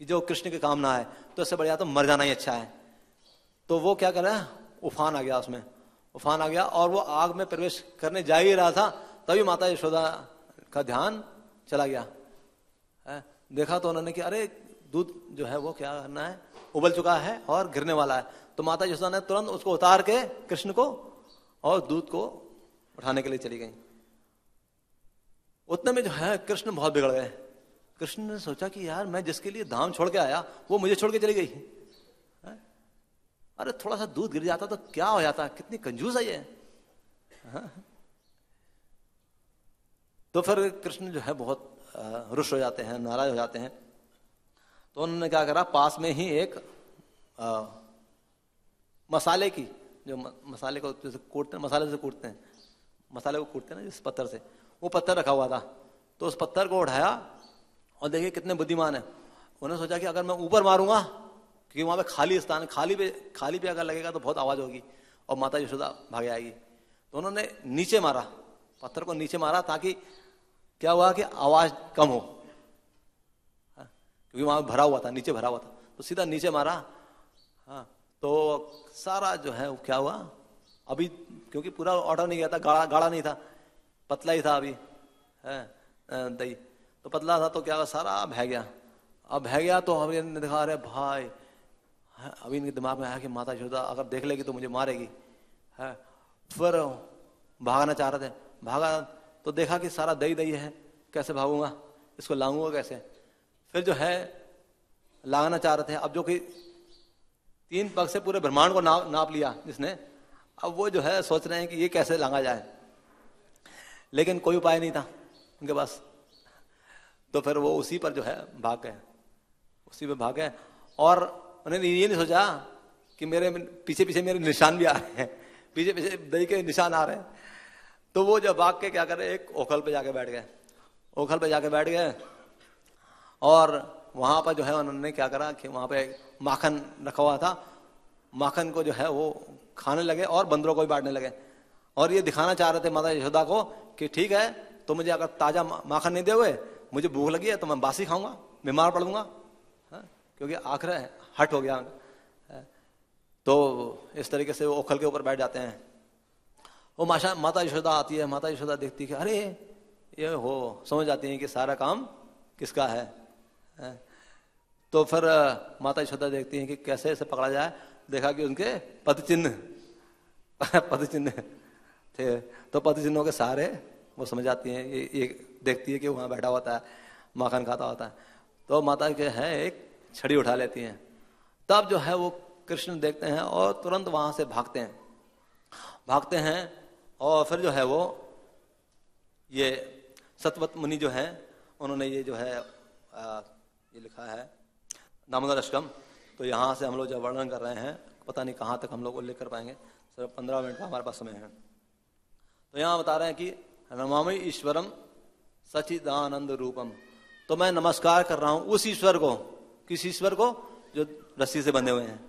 कि जो कृष्ण के काम ना आए, तो इससे बढ़िया तो मर जाना ही अच्छा है। तो वो क्या कर रहा है? उफान आ गया, उसमें उफान आ गया और वो आग में प्रवेश करने जा ही रहा था, तभी माता यशोदा का ध्यान चला गया है। देखा तो उन्होंने कि अरे दूध जो है वो क्या करना है, उबल चुका है और गिरने वाला है। तो माता यशोदा ने तुरंत उसको उतार के कृष्ण को और दूध को उठाने के लिए चली गई। उतने में जो है कृष्ण बहुत बिगड़ गए। कृष्ण ने सोचा कि यार मैं जिसके लिए धाम छोड़ के आया वो मुझे छोड़ के चली गई है? अरे थोड़ा सा दूध गिर जाता तो क्या हो जाता, कितनी कंजूस है ये। तो फिर कृष्ण जो है बहुत रुष्ट हो जाते हैं, नाराज हो जाते हैं। तो उन्होंने क्या करा, पास में ही एक मसाले की, जो मसाले को जैसे कूटते हैं, मसाले से कूटते हैं, मसाले को कूटते हैं ना जिस पत्थर से, वो पत्थर रखा हुआ था। तो उस पत्थर को उठाया और देखिए कितने बुद्धिमान है। उन्होंने सोचा कि अगर मैं ऊपर मारूंगा, क्योंकि वहां पे खाली स्थान है, खाली पे अगर लगेगा तो बहुत आवाज होगी और माता यशोदा भाग आएगी। तो उन्होंने नीचे मारा, पत्थर को नीचे मारा, ताकि क्या हुआ कि आवाज कम हो, क्योंकि वहां भरा हुआ था, नीचे भरा हुआ था। तो सीधा नीचे मारा। हाँ, तो सारा जो है वो क्या हुआ, अभी क्योंकि पूरा ऑर्डर नहीं गया था, गाढ़ा नहीं था, पतला ही था अभी है दही, तो पतला था। तो क्या हुआ, सारा बह गया। अब बह गया तो हमने देखा अरे भाई, अभी इनके दिमाग में आया कि माता यशोदा अगर देख लेगी तो मुझे मारेगी है। फिर भागना चाह रहे थे, भागा तो देखा कि सारा दही है, कैसे भागूंगा, इसको लाऊंगा कैसे। फिर जो है लाना चाह रहे थे, अब जो कि 3 पग से पूरे ब्रह्मांड को नाप लिया जिसने, अब वो जो है सोच रहे हैं कि ये कैसे लांगा जाए, लेकिन कोई उपाय नहीं था उनके पास। तो फिर वो उसी पर जो है भाग गए, उसी पे भाग गए। और उन्होंने ये नहीं सोचा कि मेरे पीछे पीछे मेरे निशान भी आ रहे हैं, पीछे पीछे दही के निशान आ रहे हैं। तो वो जब भाग के क्या करे, एक ओखल पे जाके बैठ गए, ओखल पे जाके बैठ गए। और वहां पर जो है उन्होंने क्या करा कि वहां पे माखन रखा हुआ था, माखन को जो है वो खाने लगे और बंदरों को भी बांटने लगे। और ये दिखाना चाह रहे थे माता यशोदा को कि ठीक है, तो मुझे अगर ताजा माखन नहीं दे हुए, मुझे भूख लगी है तो मैं बासी खाऊंगा, बीमार पड़ूंगा, क्योंकि आखिर हट हो गया। तो इस तरीके से वो ओखल के ऊपर बैठ जाते हैं। वो माता यशोदा आती है, माता यशोदा देखती है अरे ये हो, समझ जाती है कि सारा काम किसका है। तो फिर माता यशोदा देखती हैं कि कैसे इसे पकड़ा जाए। देखा कि उनके पदचिन्ह थे, तो पदचिन्हों के सहारे वो समझ जाती हैं, ये देखती है कि वहां बैठा होता है, माखन खाता होता है। तो माता के है एक छड़ी उठा लेती हैं। तब जो है वो कृष्ण देखते हैं और तुरंत वहां से भागते हैं। और फिर जो है वो ये सतवत मुनि जो है, उन्होंने ये जो है ये लिखा है दामोदर अष्टकम। तो यहाँ से हम लोग जब वर्णन कर रहे हैं, पता नहीं कहाँ तक हम लोग उल्लेख कर पाएंगे, सिर्फ 15 मिनट का हमारे पास समय है। तो यहाँ बता रहे हैं कि नमामि ईश्वरम सच्चिदानंद रूपम। तो मैं नमस्कार कर रहा हूं उस ईश्वर को, किस ईश्वर को, जो रस्सी से बंधे हुए हैं,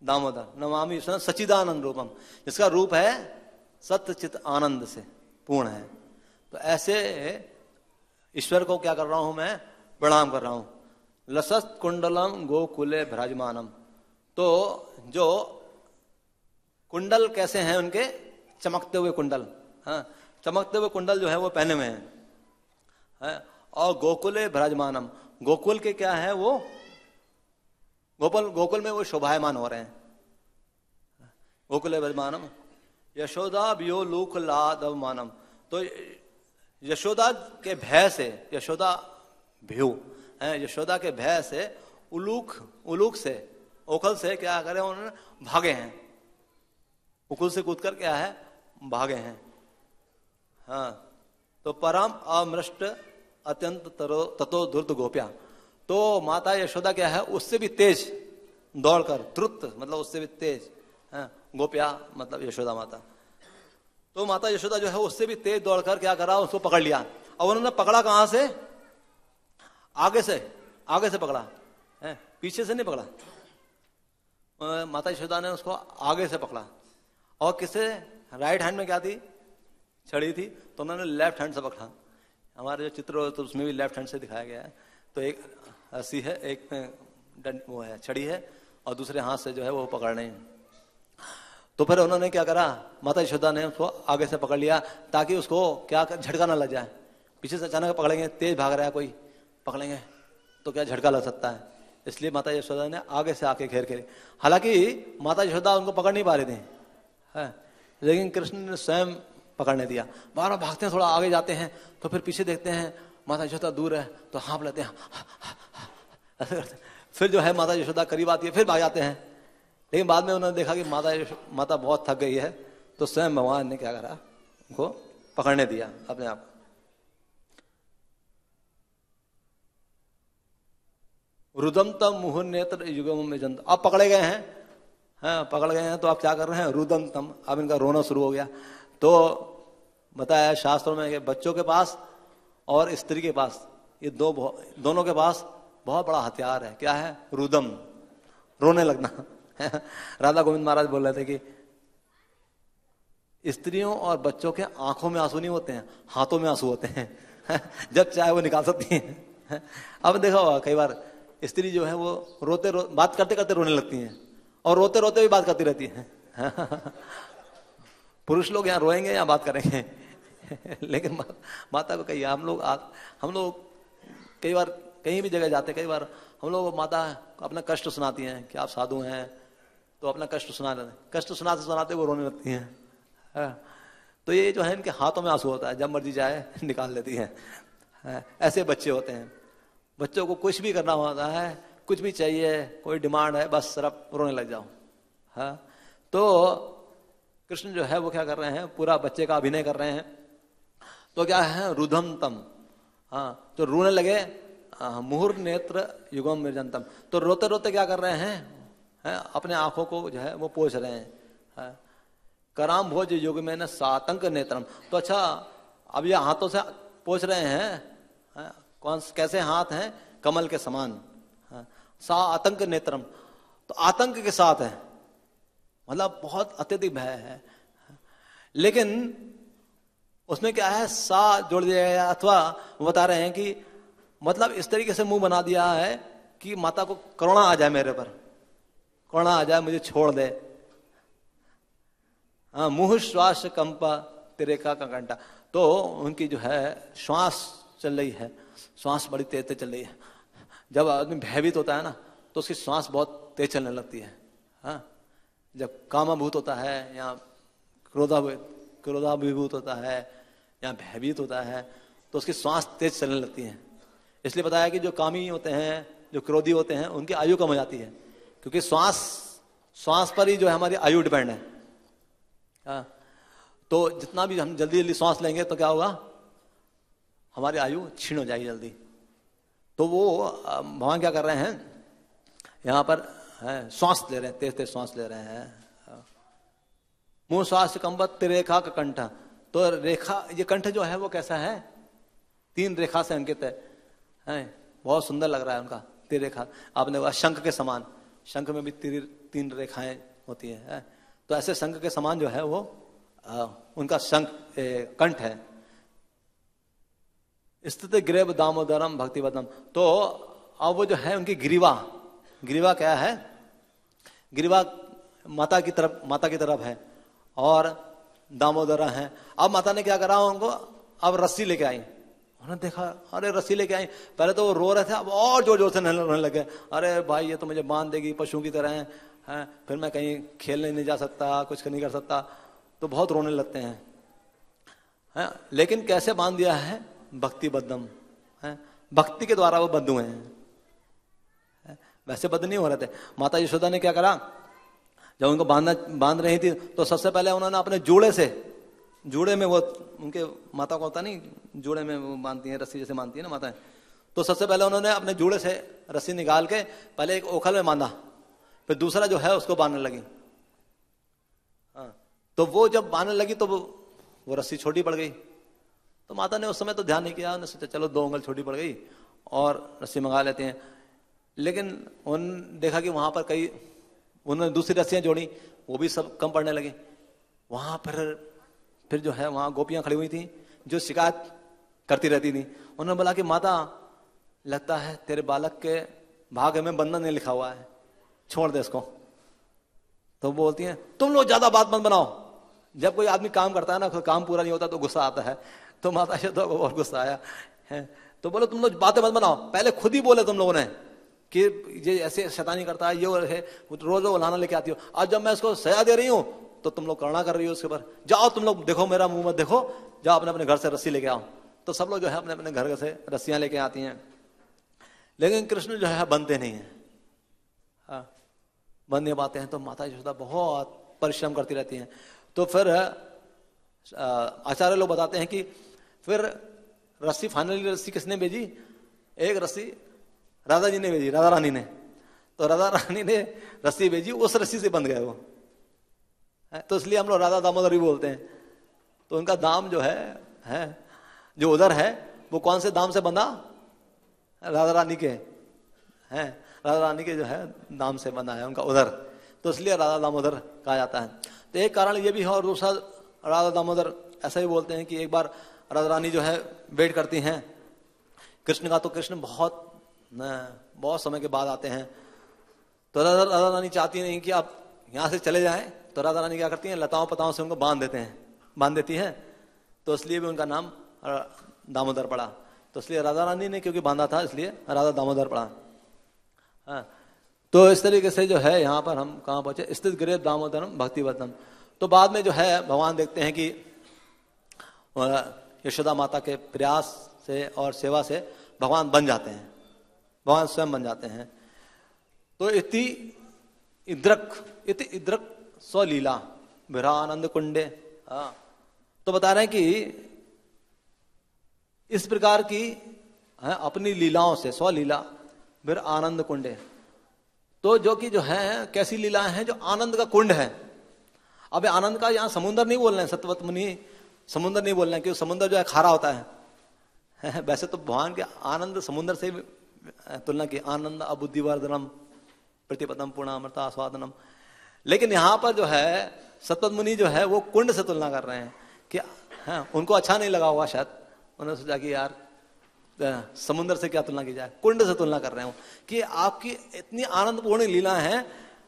दामोदर। नमामि ईश्वरम सच्चिदानंद रूपम, जिसका रूप है सत्य चित आनंद से पूर्ण है। तो ऐसे ईश्वर को क्या कर रहा हूं मैं, प्रणाम कर रहा हूं। लसत कुंडलम गोकुले भ्राजमानम। तो जो कुंडल कैसे हैं उनके, चमकते हुए कुंडल, हाँ, चमकते हुए कुंडल जो है वो पहने हुए हैं। और गोकुले भ्राजमानम, गोकुल के क्या है वो, गोकुल में वो शोभायमान हो रहे हैं। गोकुले भ्राजमानम यशोदा व्यो लूक लादवमानम। तो यशोदा के भय से, यशोदा भ्यू है, यशोदा के भय से उलूक से, ओखल से क्या करे, उन्होंने भागे हैं, उकुल से कूद कर क्या है भागे हैं। हाँ, तो परम अमृष्ट अत्यंत ततो धुर्त गोप्या। तो माता यशोदा क्या है, उससे भी तेज दौड़कर, द्रुत मतलब उससे भी तेज, गोपिया मतलब यशोदा माता, तो माता यशोदा जो है उससे भी तेज दौड़कर क्या करा, उसको पकड़ लिया। और उन्होंने पकड़ा कहां से, आगे से पकड़ा है, पीछे से नहीं पकड़ा। माता यशोदा ने उसको आगे से पकड़ा, और किससे, राइट हैंड में क्या थी, छड़ी थी, तो उन्होंने लेफ्ट हैंड से पकड़ा। हमारे जो चित्र तो उसमें भी लेफ्ट हैंड से दिखाया गया है। तो एक रस्सी है, एक में वो है छड़ी है, और दूसरे हाथ से जो है वो पकड़ रहे हैं। तो फिर उन्होंने क्या करा, माता यशोदा ने उसको आगे से पकड़ लिया ताकि उसको क्या झटका ना लग जाए। पीछे से अचानक पकड़ेंगे, तेज भाग रहा है कोई, पकड़ेंगे तो क्या झटका लग सकता है, इसलिए माता यशोदा ने आगे से आके घेर के। हालांकि माता यशोदा उनको पकड़ नहीं पा रही थी, लेकिन कृष्ण ने स्वयं पकड़ने दिया। बार बार भागते हैं, थोड़ा आगे जाते हैं, तो फिर पीछे देखते हैं माता यशोदा दूर है, तो हाँफ लेते हैं, ऐसे करते। फिर जो है माता यशोदा करीब आती है, फिर भाग जाते हैं। लेकिन बाद में उन्होंने देखा कि माता बहुत थक गई है, तो स्वयं भगवान ने क्या करा, उनको पकड़ने दिया अपने आप। रुदम तम मुहुर नेत्र युगम में जंत, अब पकड़े गए हैं, पकड़ गए हैं, तो आप क्या कर रहे हैं, रुदम तम, अब इनका रोना शुरू हो गया। तो बताया शास्त्रों में कि बच्चों के पास और स्त्री के पास, ये दोनों के पास बहुत बड़ा हथियार है। क्या है, रुदम, रोने लगना। राधा गोविंद महाराज बोल रहे थे कि स्त्रियों और बच्चों के आंखों में आंसू नहीं होते हैं, हाथों में आंसू होते हैं। जब चाहे वो निकाल सकती हैं। अब देखो कई बार स्त्री जो है वो बात करते करते रोने लगती हैं, और रोते रोते भी बात करती रहती हैं। पुरुष लोग यहाँ रोएंगे या बात करेंगे। लेकिन माता को कहिए, हम लोग कई बार कहीं भी जगह जाते, कई बार हम लोग माता अपना कष्ट सुनाती हैं कि आप साधु हैं तो अपना कष्ट सुना लेते, कष्ट सुनाते सुनाते वो रोने लगती हैं। तो ये जो है इनके हाथों में आंसू होता है, जब मर्जी जाए निकाल लेती हैं। ऐसे बच्चे होते हैं, बच्चों को कुछ भी करना होता है, कुछ भी चाहिए, कोई डिमांड है, बस सिर्फ रोने लग जाओ। तो कृष्ण जो है वो क्या कर रहे हैं, पूरा बच्चे का अभिनय कर रहे हैं। तो क्या है, रुधम तम, तो रोने लगे, मुहुर नेत्र युगम मृजंतम, तो रोते रोते क्या कर रहे हैं, अपने आंखों को जो है वो पोंछ रहे हैं। कराम भोज युग में न सातंक नेत्रम, तो अच्छा अब ये हाथों से पोंछ रहे हैं, कैसे हाथ हैं, कमल के समान, सा आतंक नेत्रम, तो आतंक के साथ है, मतलब बहुत अत्यधिक भय है। लेकिन उसमें क्या है, सा जोड़ दिया गया, अथवा वो बता रहे हैं कि मतलब इस तरीके से मुंह बना दिया है कि माता को करुणा आ जाए, मेरे पर करुणा आ जाए, मुझे छोड़ दे। मुह श्वास कंपा तिरेका का घंटा, तो उनकी जो है श्वास चल रही है, श्वास बड़ी तेज तेज चल रही है। जब आदमी भयभीत होता है ना, तो उसकी श्वास बहुत तेज चलने लगती है। जब कामाभूत होता है या क्रोधाभिभूत होता है या भयभीत होता है, तो उसकी श्वास तेज चलने लगती है। इसलिए बताया कि जो कामी होते हैं, जो क्रोधी होते हैं, उनकी आयु कम हो जाती है, क्योंकि श्वास पर ही जो है हमारी आयु डिपेंड है। तो जितना भी हम जल्दी जल्दी श्वास लेंगे तो क्या होगा, हमारी आयु क्षीण हो जाएगी जल्दी। तो वो भगवान क्या कर रहे हैं, यहाँ पर श्वास ले रहे हैं, तेज तेज श्वास ले रहे हैं। मुंह श्वास कंबत रेखा का कंठ, तो रेखा, ये कंठ जो है वो कैसा है, 3 रेखा से अंकित है, बहुत सुंदर लग रहा है उनका, 3 रेखा। आपने कहा शंख के समान, शंख में भी 3 रेखाएं होती है। तो ऐसे शंख के समान जो है वो उनका कंठ है। स्थित ग्रेव दामोदरम भक्तिवदम, तो अब वो जो है उनकी ग्रीवा क्या है, ग्रीवा माता की तरफ है, और दामोदरा है। अब माता ने क्या करा, उनको अब रस्सी लेके आई। उन्होंने देखा, अरे रस्सी लेके आई, पहले तो वो रो रहे थे, अब और जोर जोर से रोने लगे, अरे भाई ये तो मुझे बांध देगी पशु की तरह है, फिर मैं कहीं खेलने नहीं जा सकता, कुछ नहीं कर सकता, तो बहुत रोने लगते हैं। लेकिन कैसे बांध दिया है, भक्ति बद्धम, भक्ति के द्वारा वो बद्ध हुए हैं, वैसे बद्ध नहीं हो रहे थे। माता यशोदा ने क्या करा, जब उनको बांध रही थी, तो सबसे पहले उन्होंने अपने जूड़े में वो उनके माता को होता नहीं, जूड़े में वो बांधती है, रस्सी जैसे बांधती है ना माता, तो सबसे पहले उन्होंने अपने जूड़े से रस्सी निकाल के पहले एक ओखल में बांधा, फिर दूसरा जो है उसको बांधने लगी। हाँ, तो वो जब बांधने लगी तो वो रस्सी छोटी पड़ गई। तो माता ने उस समय तो ध्यान नहीं किया, उन्होंने सोचा चलो 2 उंगल छोटी पड़ गई और रस्सी मंगा लेते हैं। लेकिन उन्होंने देखा कि वहां पर कई, उन्होंने दूसरी रस्सियां जोड़ी, वो भी सब कम पड़ने लगी। वहां पर फिर जो है वहां गोपियां खड़ी हुई थी जो शिकायत करती रहती थी। उन्होंने बोला कि माता, लगता है तेरे बालक के भाग्य में बंधन नहीं लिखा हुआ है, छोड़ दे इसको। तो बोलती हैं तुम लोग ज्यादा बात मत बनाओ। जब कोई आदमी काम करता है ना, काम पूरा नहीं होता तो गुस्सा आता है। तो माता यशोदा को और गुस्सा आया है, तो बोले तुम लोग बातें मत बनाओ। पहले खुद ही बोले तुम लोगों ने कि ये ऐसे शैतानी करता है, ये है, रोज लाना लेके आती हो। आज जब मैं इसको सजा दे रही हूं तो तुम लोग करना कर रही हो उसके ऊपर। जाओ तुम लोग, देखो मेरा मुंह मत देखो, जाओ अपने अपने घर से रस्सी लेके आओ। तो सब लोग जो है अपने अपने घर से रस्सियां लेके आती हैं। लेकिन कृष्ण जो है बनते नहीं है, हाँ, बन नहीं पाते हैं। तो माता यशोदा बहुत परिश्रम करती रहती हैं। तो फिर आचार्य लोग बताते हैं कि फिर रस्सी, फाइनली रस्सी किसने भेजी? एक रस्सी राधा जी ने भेजी, राधा रानी ने। तो राधा रानी ने रस्सी भेजी, उस रस्सी से बंध गए वो। तो इसलिए हम लोग राधा दामोदर भी बोलते हैं। तो उनका दाम जो है जो उधर है वो कौन से दाम से बंधा? राधा रानी के हैं, राधा रानी के जो है दाम से बंधा है उनका उधर। तो इसलिए राधा दामोदर कहा जाता है। तो एक कारण ये भी है, और दूसरा राधा दामोदर ऐसा ही बोलते हैं कि एक बार राधा रानी जो है वेट करती हैं कृष्ण का। तो कृष्ण बहुत समय के बाद आते हैं। तो राधा रानी चाहती नहीं कि आप यहाँ से चले जाएं। तो राधा रानी क्या करती हैं, लताओं पताओं से उनको बांध देती हैं। तो इसलिए भी उनका नाम दामोदर पड़ा। तो इसलिए राधा रानी ने क्योंकि बांधा था इसलिए राधा दामोदर पड़ा। हाँ, तो इस तरीके से जो है यहाँ पर हम कहाँ पहुंचे, स्थित गिरे दामोदरम भक्तिवर्धन। तो बाद में जो है भगवान देखते हैं कि यशोदा माता के प्रयास से और सेवा से भगवान बन जाते हैं, भगवान स्वयं बन जाते हैं। तो इति इद्रक स्वलीला विरानंद कुंडे। हाँ, तो बता रहे हैं कि इस प्रकार की अपनी लीलाओं से, स्वलीला फिर आनंद कुंडे। तो जो कि जो है कैसी लीलाएं हैं, जो आनंद का कुंड है। अब आनंद का यहाँ समुद्र नहीं बोल रहे हैं, सत्यवत मुनि समुद्र नहीं बोल रहे हैं, क्योंकि समुद्र जो है खारा होता है। वैसे तो भगवान के आनंद समुद्र से तुलना की, आनंद अबुद्धिवर्धनम प्रतिपदम पूर्णामृता स्वादनम। लेकिन यहाँ पर जो है सत्यवत मुनि जो है वो कुंड से तुलना कर रहे हैं कि उनको अच्छा नहीं लगा होगा शायद। उन्होंने सोचा कि यार समुद्र से क्या तुलना की जाए, कुंड से तुलना कर रहे हो कि आपकी इतनी आनंदपूर्ण लीला है,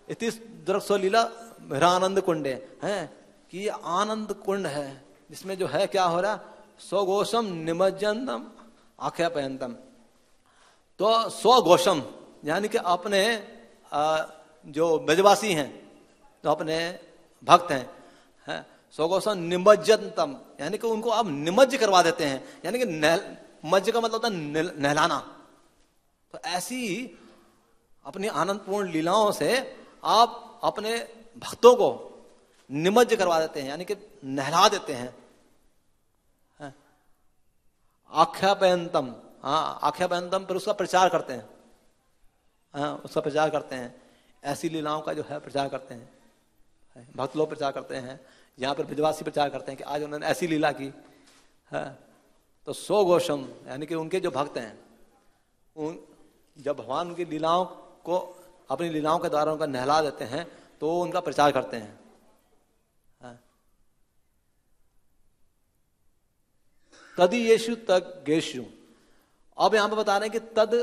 इतनी दृक्ष लीला मेरा आनंद कुंड है कि ये आनंद कुंड है जिसमें जो है क्या हो रहा, स्वघोषम निमज्जनम आख्यापयंतम। तो स्वघोषम यानी कि अपने जो ब्रजवासी हैं, जो अपने भक्त हैं, स्वघोषम निमज्जनतम यानी कि उनको आप निमज्ज करवा देते हैं, यानी कि मज्ज का मतलब होता है नहलाना। तो ऐसी अपनी आनंदपूर्ण लीलाओं से आप अपने भक्तों को निमज्ज करवा देते हैं, यानी कि नहला देते हैं। आख्यापयंतम, हाँ आख्यापयंतम, पर उसका प्रचार करते हैं। हाँ, उसका प्रचार करते हैं, ऐसी लीलाओं का जो है प्रचार करते हैं। भक्त लोग प्रचार करते हैं, यहाँ पर ब्रजवासी प्रचार करते हैं कि आज उन्होंने ऐसी लीला की है। तो स्वघोषम यानी कि उनके जो भक्त हैं, जब भगवान उनकी लीलाओं को अपनी लीलाओं के द्वारा उनका नहला देते हैं तो उनका प्रचार करते हैं। तदि येषु तद गेषु। अब यहां पर बता रहे हैं कि तद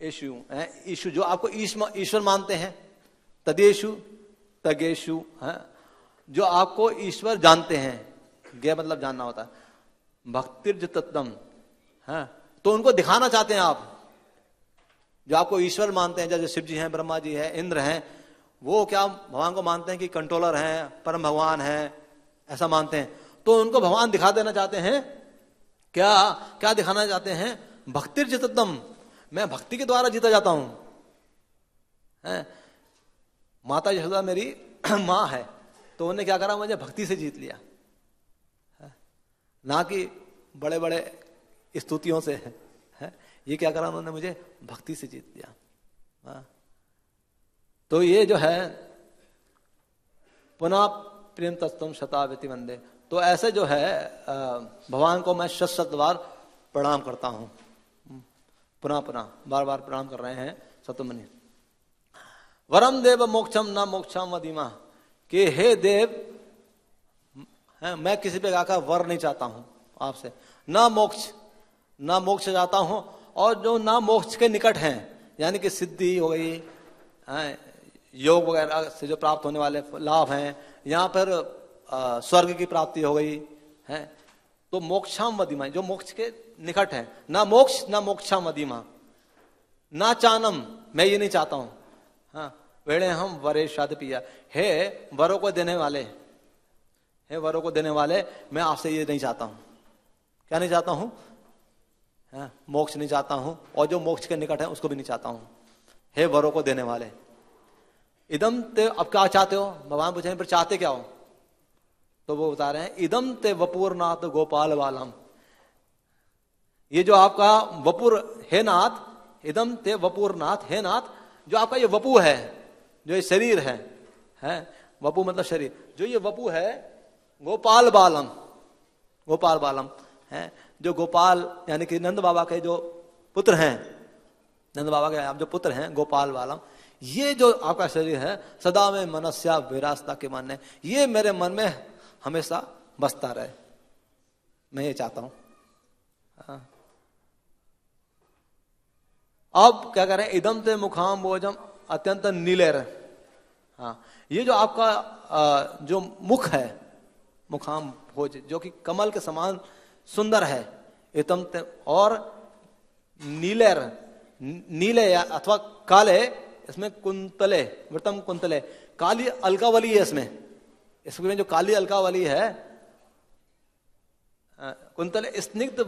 येषु है, ईशु जो आपको ईश्वर मानते हैं, तदेशु तगेशु है, जो आपको ईश्वर जानते हैं, गे मतलब जानना होता है, भक्तिर्ज तत्तम है, तो उनको दिखाना चाहते हैं आप। जो आपको ईश्वर मानते हैं, जैसे शिव जी हैं, ब्रह्मा जी हैं, इंद्र हैं, वो क्या भगवान को मानते हैं कि कंट्रोलर हैं, परम भगवान हैं, ऐसा मानते हैं। तो उनको भगवान दिखा देना चाहते हैं, क्या क्या दिखाना चाहते हैं, भक्तिर्ज तत्तम, मैं भक्ति के द्वारा जीता जाता हूं। माता यशोदा मेरी माँ है, तो उन्होंने क्या करा, मुझे भक्ति से जीत लिया, ना कि बड़े बड़े स्तुतियों से है। ये क्या करा उन्होंने, मुझे भक्ति से जीत दिया। हाँ। तो ये जो है पुनः प्रेम तत्व शतावती वंदे, तो ऐसे जो है भगवान को मैं शत शत बार प्रणाम करता हूं, पुनः पुनः बार बार प्रणाम कर रहे हैं सतुमुनि। वरम देव मोक्षम न मोक्षम वधीमा, कि हे देव, मैं किसी पे जाकर वर नहीं चाहता हूं आपसे, ना मोक्ष चाहता हूं, और जो ना मोक्ष के निकट हैं, यानी कि सिद्धि हो गई, योग वगैरह से जो प्राप्त होने वाले लाभ हैं, यहाँ पर स्वर्ग की प्राप्ति हो गई है, तो मोक्षाम वधीमा, जो मोक्ष के निकट है, ना मोक्ष ना मोक्षाम वधीमा, ना चानम, मैं ये नहीं चाहता हूं। हाँ, वेड़े हम वरे शाद पिया, हे वरों को देने वाले, हे वरों को देने वाले, मैं आपसे ये नहीं चाहता हूं। क्या नहीं चाहता हूं? मोक्ष नहीं चाहता हूं, और जो मोक्ष के निकट है उसको भी नहीं चाहता हूं। हे वरों को देने वाले, इदम ते, अब क्या चाहते हो? भगवान पूछे फिर चाहते क्या हो? तो वो बता रहे हैं, इदम ते वपुरनाथ गोपाल बालम, ये जो आपका वपुर है नाथ, इदम ते वपुरनाथ, हे नाथ, जो आपका ये वपु है, जो ये शरीर है, वपु मतलब शरीर, जो ये वपु है, गोपाल बालम, गोपाल बालम है, जो गोपाल यानी कि नंद बाबा के जो पुत्र हैं, नंद बाबा के आप जो पुत्र हैं गोपाल बालम, ये जो आपका शरीर है, सदा में मनस्या विरासता के मन है, ये मेरे मन में हमेशा बसता रहे, मैं ये चाहता हूं। अब क्या करें, इदम ते मुखाम भोजम अत्यंत नीलेर, हाँ, ये जो आपका जो मुख है, मुखाम भोज, जो कि कमल के समान सुंदर है, इदम ते, और नीलेर, नीले अथवा काले, इसमें कुंतले, वृतम कुंतले, काली अलकावली है इसमें जो काली अलकावली है, कुंतले स्निग्ध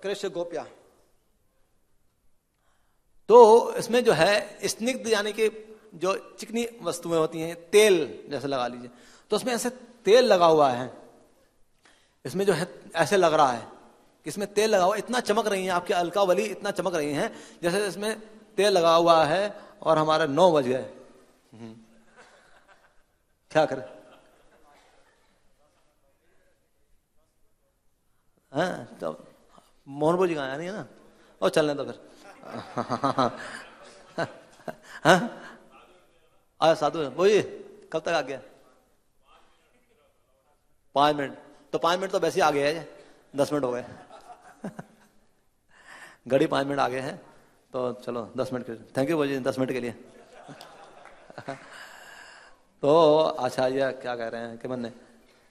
कृष्ण गोप्या, तो इसमें जो है स्निग्ध यानी कि जो चिकनी वस्तुएं होती हैं, तेल जैसे लगा लीजिए, तो उसमें ऐसे तेल लगा हुआ है, इसमें जो है ऐसे लग रहा है कि इसमें तेल लगा हुआ, इतना चमक रही है आपकी अलकावली, इतना चमक रही है जैसे इसमें तेल लगा हुआ है, और हमारे 9 बज गए। क्या करें? तो मोहन जी कहाँ नहीं है ना, और चलने तो फिर आया साधु बोलिए, कब तक आ गया? 5 मिनट, तो 5 मिनट तो वैसे ही आ गया है, 10 मिनट हो गए घड़ी 5 मिनट आगे है, तो चलो 10 मिनट के, थैंक यू बोलिए 10 मिनट के लिए तो अच्छा, ये क्या कह रहे हैं कि मन ने,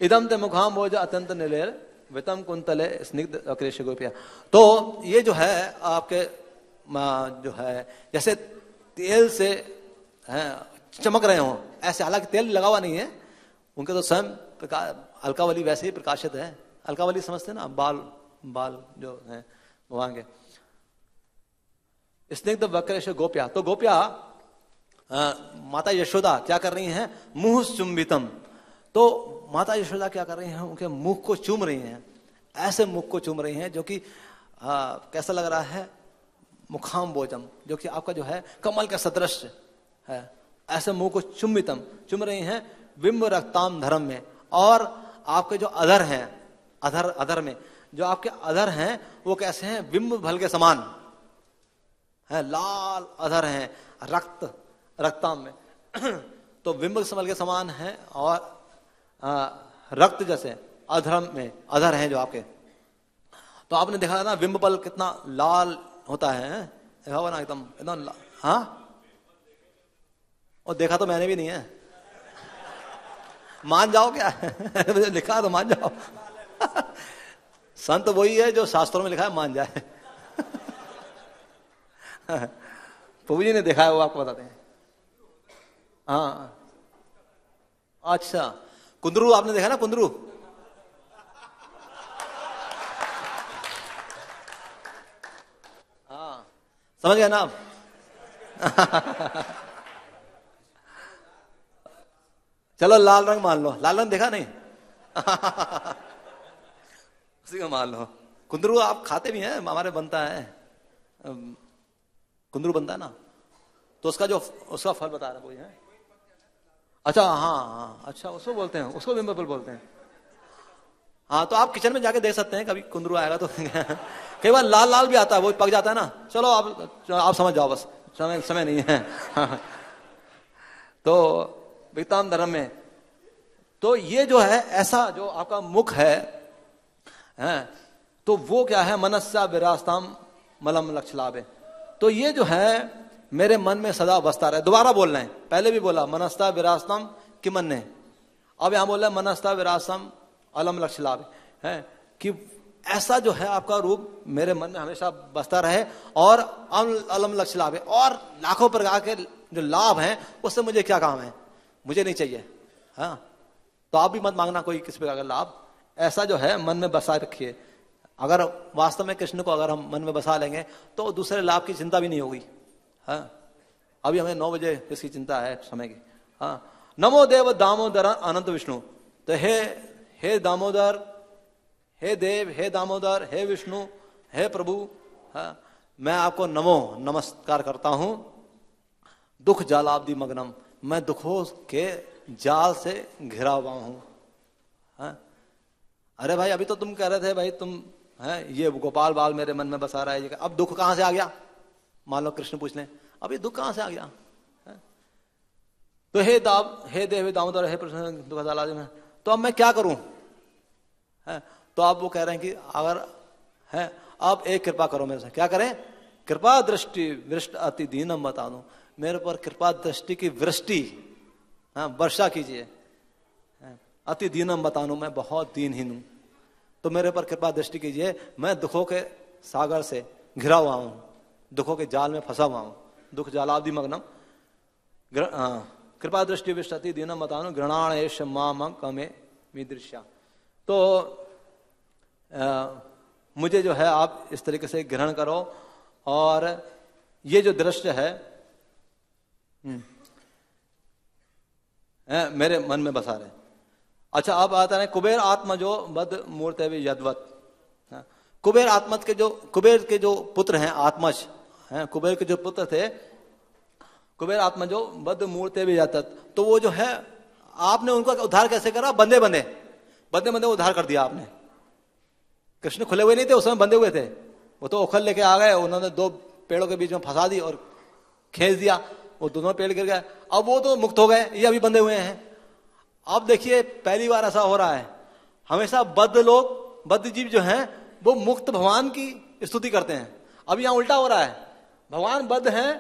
इदम ते मुखाम भोज अत्यंत नीलेर वितम कुंतले स्निग्ध अकृष गोपिया, तो ये जो है आपके जो है जैसे तेल से चमक रहे हो ऐसे, हालांकि तेल लगा हुआ नहीं है उनके, तो स्वयं अलकावली वैसे ही प्रकाशित है। अलकावली समझते ना, बाल जो है भगवान के, स्निग्ध वक्रश गोप्या, तो गोप्या माता यशोदा क्या कर रही हैं, मुंह चुंबितम, तो माता यशोदा क्या कर रही हैं, उनके मुख को चूम रही हैं, ऐसे मुख को चूम रही हैं जो कि कैसा लग रहा है, मुखाम भोजम, जो कि आपका जो है कमल का सदृश है, ऐसे मुंह को चुम्बितम, चुम रही हैं, बिंब रक्ताम धर्म में, और आपके जो अधर हैं, अधर में जो आपके अधर हैं वो कैसे हैं, बिंब भल के समान है, लाल अधर हैं, रक्ताम में तो बिंब समल के समान है, और रक्त जैसे अधर्म में अधर हैं जो आपके, तो आपने देखा ना बिंबपल कितना लाल होता है, देखा हुआ ना, एकदम हाँ, और देखा तो मैंने भी नहीं है मान जाओ क्या लिखा तो मान जाओ संत वही है जो शास्त्रों में लिखा है मान जाए प्रभु जी ने देखा है वो आपको बताते हैं। हाँ अच्छा, कुंदरू आपने देखा ना, कुंदरू हाँ समझ गया ना आप चलो लाल रंग मान लो, लाल रंग देखा नहीं उसी को मान लो। कुंदरू आप खाते भी हैं, हमारे बनता है कुंदरू बनता है ना, तो उसका फल बता रहा कोई है। अच्छा हाँ, अच्छा उसको बोलते हैं, उसको विम एप्पल बोलते हैं। हाँ, तो आप किचन में जाके देख सकते हैं, कभी कुंदरू आएगा तो कई बार लाल लाल भी आता है, वो पक जाता है ना। चलो आप समझ जाओ, बस समय नहीं है। तो विक्ताम धर्म में तो ये जो है, ऐसा जो आपका मुख है, तो वो क्या है, मनस्या विरास्ताम मलम लक्ष्य लाभ है। तो ये जो है मेरे मन में सदा बसता रहे। दोबारा बोलना है, पहले भी बोला मनस्ता विरास्तम कि मन ने, अब यहां बोल रहा है मनस्ता विरास्तम अलम लक्ष्य लाभ है, कि ऐसा जो है आपका रूप मेरे मन में हमेशा बसता रहे, और अलम लक्ष्य लाभ है, और लाखों प्रकार के जो लाभ हैं उससे मुझे क्या काम है, मुझे नहीं चाहिए। हाँ, तो आप भी मत मांगना कोई किसी प्रकार का लाभ, ऐसा जो है मन में बसा रखिए। अगर वास्तव में कृष्ण को अगर हम मन में बसा लेंगे तो दूसरे लाभ की चिंता भी नहीं होगी। हाँ, अभी हमें 9 बजे इसकी चिंता है समय की। हाँ, नमो देव दामोदर अनंत विष्णु। तो हे दामोदर, हे देव, हे दामोदर, हे विष्णु, हे प्रभु, हाँ, मैं आपको नमस्कार करता हूं। दुख जालाब्दी मग्नम, मैं दुखों के जाल से घिरा हुआ हूं। हाँ? अरे भाई, अभी तो तुम कह रहे थे भाई तुम ये गोपाल बाल मेरे मन में बसा रहा है, अब दुख कहां से आ गया? मान लो कृष्ण पूछ लें, अभी दुख कहां से आ गया? तो हे देव, हे दामोदर, हे प्रश्न दुख जालाब्दी में, तो अब मैं क्या करूं? तो आप वो कह रहे हैं कि अगर है आप एक कृपा करो मेरे से। क्या करें? कृपा दृष्टि वृष्ट अति दीनम बता दो, मेरे पर कृपा दृष्टि की वृष्टि, वर्षा कीजिए। अति दीनम बतानू, मैं बहुत दीनहीन हूं, तो मेरे पर कृपा दृष्टि कीजिए। मैं दुखों के सागर से घिरा हुआ हूं, दुखों के जाल में फंसा हुआ हूं। दुख जालाब्दी मग्नम, कृपा दृष्टि वृष्ट अति दीनम बतानू, घृणाणेश माम कमे विदृश्या। तो मुझे जो है आप इस तरीके से ग्रहण करो, और ये जो दृश्य है मेरे मन में बसा रहे। अच्छा, अब आता है कुबेर आत्मा जो बद मूर्ति यदवत। कुबेर के जो पुत्र हैं आत्मज, कुबेर के जो पुत्र थे, कुबेर आत्मा जो बद मूर्ति भी यदवत, तो वो जो है आपने उनका उद्धार कैसे करा? बंदे बंदे उद्धार कर दिया आपने। कृष्ण खुले हुए नहीं थे उस समय, बंधे हुए थे। वो तो उखल लेके आ गए, उन्होंने 2 पेड़ों के बीच में फंसा दी और खींच दिया, वो दोनों पेड़ गिर गए। अब वो तो मुक्त हो गए, ये अभी बंधे हुए हैं। अब देखिए पहली बार ऐसा हो रहा है। हमेशा बद्ध जीव जो हैं वो मुक्त भगवान की स्तुति करते हैं। अब यहां उल्टा हो रहा है, भगवान बद्ध हैं,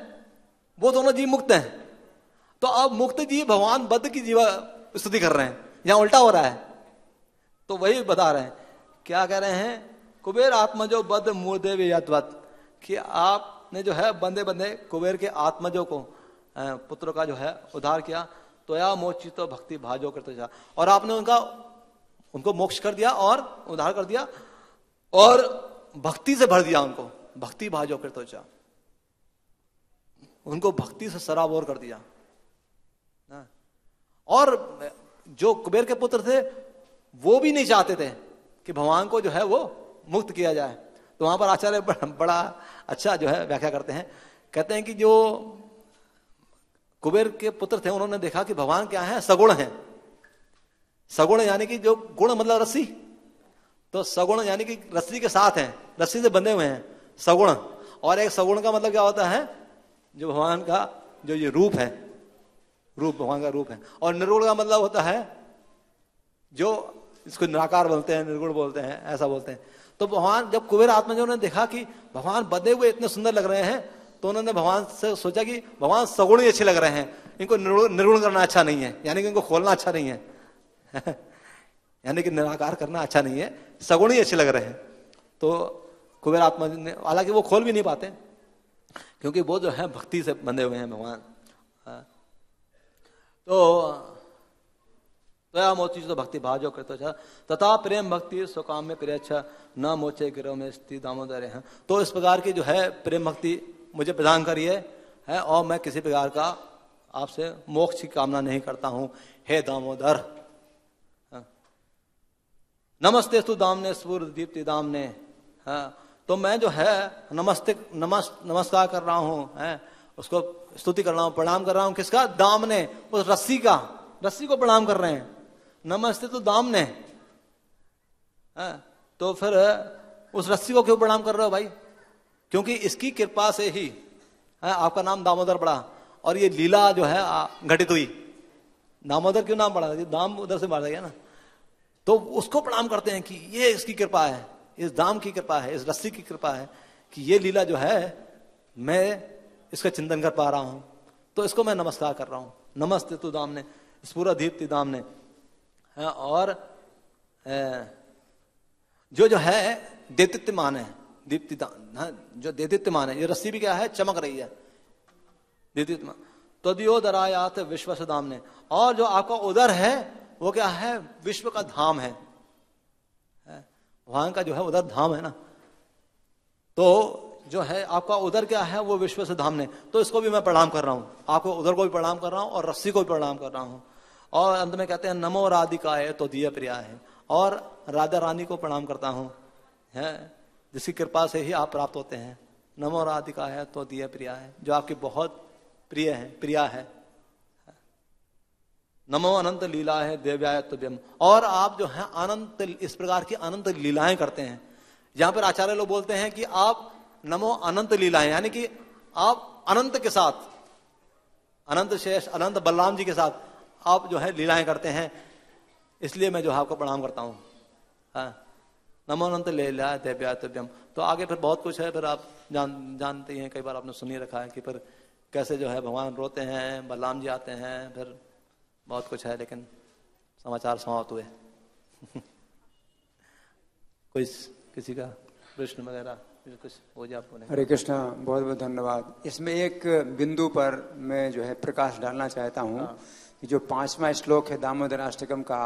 वो दोनों जीव मुक्त हैं, तो अब मुक्त जीव भगवान बद्ध की जीवा स्तुति कर रहे हैं। यहां उल्टा हो रहा है। तो वही बता रहे हैं, क्या कह रहे हैं? कुबेर आत्मजो बद्ध मूर्देव यद्वत, कि आपने जो है बंदे कुबेर के आत्मजों को, पुत्रों का जो है उद्धार किया। तो या मोचित भक्ति भाजो करते जा, और आपने उनको मोक्ष कर दिया और उद्धार कर दिया, और भक्ति से भर दिया उनको। भक्ति भाजो करते जा, उनको भक्ति से सराबोर कर दिया। और जो कुबेर के पुत्र थे वो भी नहीं चाहते थे कि भगवान को जो है वो मुक्त किया जाए। तो वहां पर आचार्य बड़ा अच्छा जो है व्याख्या करते हैं। कहते हैं कि जो कुबेर के पुत्र थे उन्होंने देखा कि भगवान क्या है? सगुण है। सगुण यानी कि जो गुण मतलब रस्सी, तो सगुण यानी कि रस्सी के साथ हैं, रस्सी से बंधे हुए हैं, सगुण। और एक सगुण का मतलब क्या होता है? जो भगवान का जो ये रूप है, रूप भगवान का रूप है। और निर्गुण का मतलब होता है जो इसको निराकार बोलते हैं, निर्गुण बोलते हैं, ऐसा बोलते हैं। तो भगवान, जब कुबेर आत्मजों ने देखा कि भगवान बंधे हुए इतने सुंदर लग रहे हैं, तो उन्होंने भगवान से सोचा कि भगवान सगुण ही अच्छे लग रहे हैं, इनको निर्गुण करना अच्छा नहीं है, यानी कि इनको खोलना अच्छा नहीं है यानी कि निराकार करना अच्छा नहीं है, सगुण ही अच्छे लग रहे हैं। तो कुबेर आत्मा ने, हालांकि वो खोल भी नहीं पाते क्योंकि वो जो है भक्ति से बंधे हुए हैं भगवान। तो या मोची तो भक्ति भाजो करते तथा प्रेम भक्ति स्वकाम में प्रिय अच्छा न मोचे गिरो में स्थित दामोदर है। तो इस प्रकार की जो है प्रेम भक्ति मुझे प्रदान करिए है, और मैं किसी प्रकार का आपसे मोक्ष की कामना नहीं करता हूं, हे दामोदर। नमस्ते स्तु दामने स्फूर दीप्ति दामने, तो मैं जो है नमस्कार कर रहा हूं, है उसको स्तुति कर रहा हूं, प्रणाम कर रहा हूं। किसका? दामने, उस रस्सी का, रस्सी को प्रणाम कर रहे हैं। नमस्ते तो दामने है, तो फिर उस रस्सी को क्यों प्रणाम कर रहे हो भाई? क्योंकि इसकी कृपा से ही आपका नाम दामोदर पड़ा और ये लीला जो है घटित हुई। दामोदर क्यों नाम पड़ा? दाम उधर से मारा गया ना, तो उसको प्रणाम करते हैं कि ये इसकी कृपा है, इस दाम की कृपा है, इस रस्सी की कृपा है कि ये लीला जो है मैं इसका चिंतन कर पा रहा हूं, तो इसको मैं नमस्कार कर रहा हूं। नमस्ते तु दाम ने, स्फुरा दीप्ति दाम ने। और जो है देदीप्यमान है, दीप्ति जो देदीप्यमान है, ये रस्सी भी क्या है? चमक रही है, देदीप्यमान। तदयोदरायात विश्व से दाम ने, और जो आपका उदर है वो क्या है? विश्व का धाम है। भगवान का जो है उधर धाम है ना, तो जो है आपका उधर क्या है? वो विश्व से धाम ने। तो इसको भी मैं प्रणाम कर रहा हूं, आपको उधर को भी प्रणाम कर रहा हूं और रस्सी को भी प्रणाम कर रहा हूं। और अंत में कहते हैं नमो राधिका है तो दिया प्रिया है, और राधा रानी को प्रणाम करता हूं, है जिसकी कृपा से ही आप प्राप्त होते हैं। नमो राधिका है तो दिया प्रिया है, जो आपकी बहुत प्रिय है, प्रिया है। नमो अनंत लीला है देव्याय तुभ्यम, और आप जो है अनंत, इस प्रकार की अनंत लीलाएं करते हैं। यहां पर आचार्य लोग बोलते हैं कि आप नमो अनंत लीलाएं, यानी कि आप अनंत के साथ, अनंत शेष, अनंत बलराम जी के साथ आप जो है लीलाएं करते हैं, इसलिए मैं जो है आपको प्रणाम करता हूं। नमो अनंत लीला देव्याय तुभ्यम। तो आगे फिर बहुत कुछ है, फिर आप जानते हैं, कई बार आपने सुनी रखा है कि फिर कैसे जो है भगवान रोते हैं, बलराम जी आते हैं, फिर बहुत कुछ है, लेकिन समाचार समाप्त हुए। कोई किसी का प्रश्न वगैरह कुछ हो जाए आपको? हरे कृष्णा, बहुत बहुत धन्यवाद। इसमें एक बिंदु पर मैं जो है प्रकाश डालना चाहता हूँ कि जो 5वां श्लोक है दामोदराष्टकम का,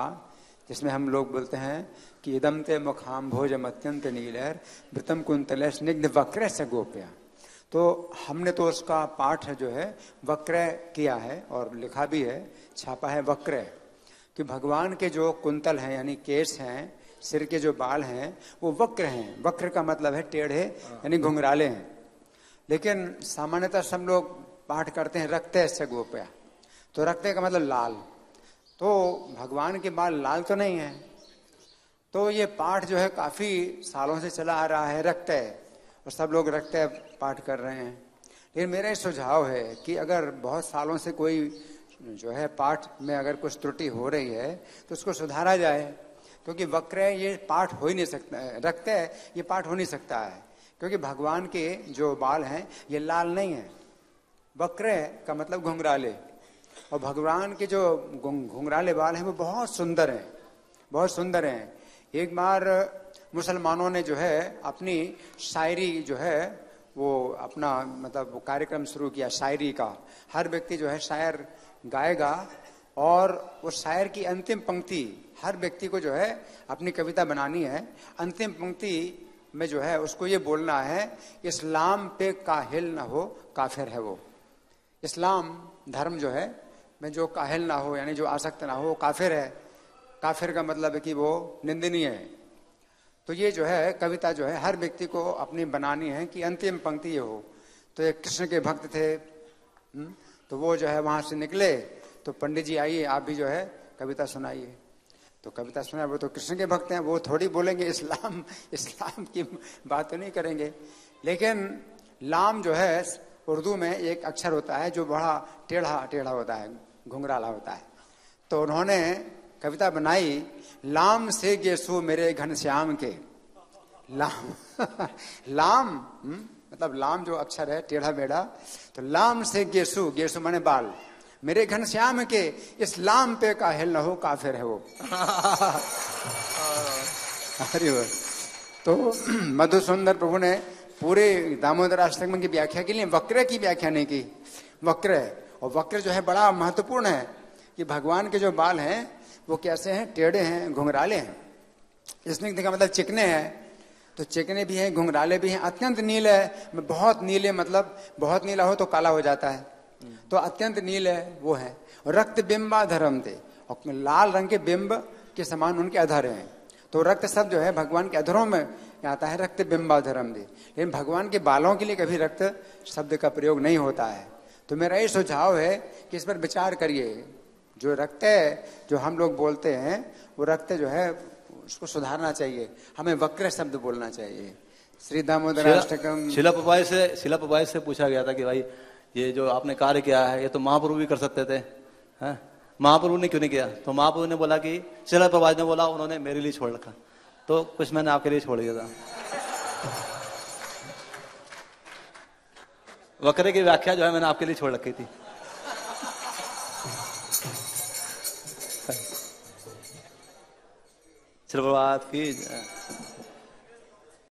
जिसमें हम लोग बोलते हैं कि इदम ते मुखाम भोजम अत्यंत नीलर वृतम कुंतल स्निग्ध वक्र से गोप्या। तो हमने तो उसका पाठ जो है वक्र किया है और लिखा भी है, छापा है वक्र, कि भगवान के जो कुंतल हैं यानी केस हैं, सिर के जो बाल हैं वो वक्र हैं। वक्र का मतलब है टेढ़े यानी घुंघराले हैं। लेकिन सामान्यतः सब लोग पाठ करते हैं रक्ते से गोप्या, तो रक्ते का मतलब लाल, तो भगवान के बाल लाल तो नहीं है। तो ये पाठ जो है काफी सालों से चला आ रहा है रक्ते, और सब लोग रक्ते पाठ कर रहे हैं। लेकिन मेरा सुझाव है कि अगर बहुत सालों से कोई जो है पाठ में अगर कुछ त्रुटि हो रही है तो उसको सुधारा जाए, क्योंकि वक्र ये पाठ हो ही नहीं सकता है, रखते है ये पाठ हो नहीं सकता है, क्योंकि भगवान के जो बाल हैं ये लाल नहीं है। वक्र का मतलब घुंघराले, और भगवान के जो घुंघराले बाल हैं वो बहुत सुंदर हैं, बहुत सुंदर हैं। एक बार मुसलमानों ने जो है अपनी शायरी जो है वो अपना मतलब वो कार्यक्रम शुरू किया शायरी का। हर व्यक्ति जो है शायर गाएगा और वो शायर की अंतिम पंक्ति, हर व्यक्ति को जो है अपनी कविता बनानी है, अंतिम पंक्ति में जो है उसको ये बोलना है, इस्लाम पे काहिल ना हो काफिर है वो। इस्लाम धर्म जो है में जो काहिल ना हो यानी जो आसक्त ना हो काफिर है। काफिर का मतलब है कि वो निंदनीय है। तो ये जो है कविता जो है हर व्यक्ति को अपनी बनानी है कि अंतिम पंक्ति ये हो। तो एक कृष्ण के भक्त थे, तो वो जो है वहां से निकले, तो पंडित जी आइए आप भी जो है कविता सुनाइए। तो कविता सुना, वो तो कृष्ण के भक्त हैं, वो थोड़ी बोलेंगे इस्लाम की बात तो नहीं करेंगे। लेकिन लाम जो है उर्दू में एक अक्षर होता है जो बड़ा टेढ़ा टेढ़ा होता है, घुंघराला होता है। तो उन्होंने कविता बनाई, लाम से गेसु मेरे घनश्याम के। लाम लाम मतलब लाम जो अक्षर है टेढ़ा मेढ़ा, तो लाम से गेसु, गेसु माने बाल, मेरे घनश्याम के इस लाम पे काहिल न हो काफिर है वो। अरे वो तो मधुसुंदर प्रभु ने पूरे दामोदराष्टकम की व्याख्या के लिए वक्र की व्याख्या नहीं की। वक्र है, और वक्र जो है बड़ा महत्वपूर्ण है कि भगवान के जो बाल हैं वो कैसे हैं, टेढ़े हैं, घुंघराले हैं। स्निग्ध का मतलब चिकने हैं, तो चिकने भी हैं, घुंघराले भी हैं। अत्यंत नील है, बहुत नीले मतलब बहुत नीला हो तो काला हो जाता है, तो अत्यंत नील है वो है। रक्त बिंबा धर्म थे, और लाल रंग के बिंब के समान उनके अधर हैं। तो रक्त सब जो है भगवान के अधरों में यहाँ आता है रक्त बिंबाधरम दे, लेकिन भगवान के बालों के लिए कभी रक्त शब्द का प्रयोग नहीं होता है। तो मेरा ये सुझाव है कि इस पर विचार करिए। जो रक्त है, जो हम लोग बोलते हैं, वो रक्त जो है उसको सुधारना चाहिए, हमें वक्र शब्द बोलना चाहिए। श्री दामोदराष्टकम। शिला प्रभाई से पूछा गया था कि भाई ये जो आपने कार्य किया है ये तो महाप्रभु भी कर सकते थे, हैं? महाप्रभु ने क्यों नहीं किया? तो महाप्रभु ने बोला कि शिला प्रभाई ने बोला उन्होंने मेरे लिए छोड़ रखा, तो कुछ मैंने आपके लिए छोड़ दिया था। वक्रे की व्याख्या जो है मैंने आपके लिए छोड़ रखी थी। शिला प्रभात की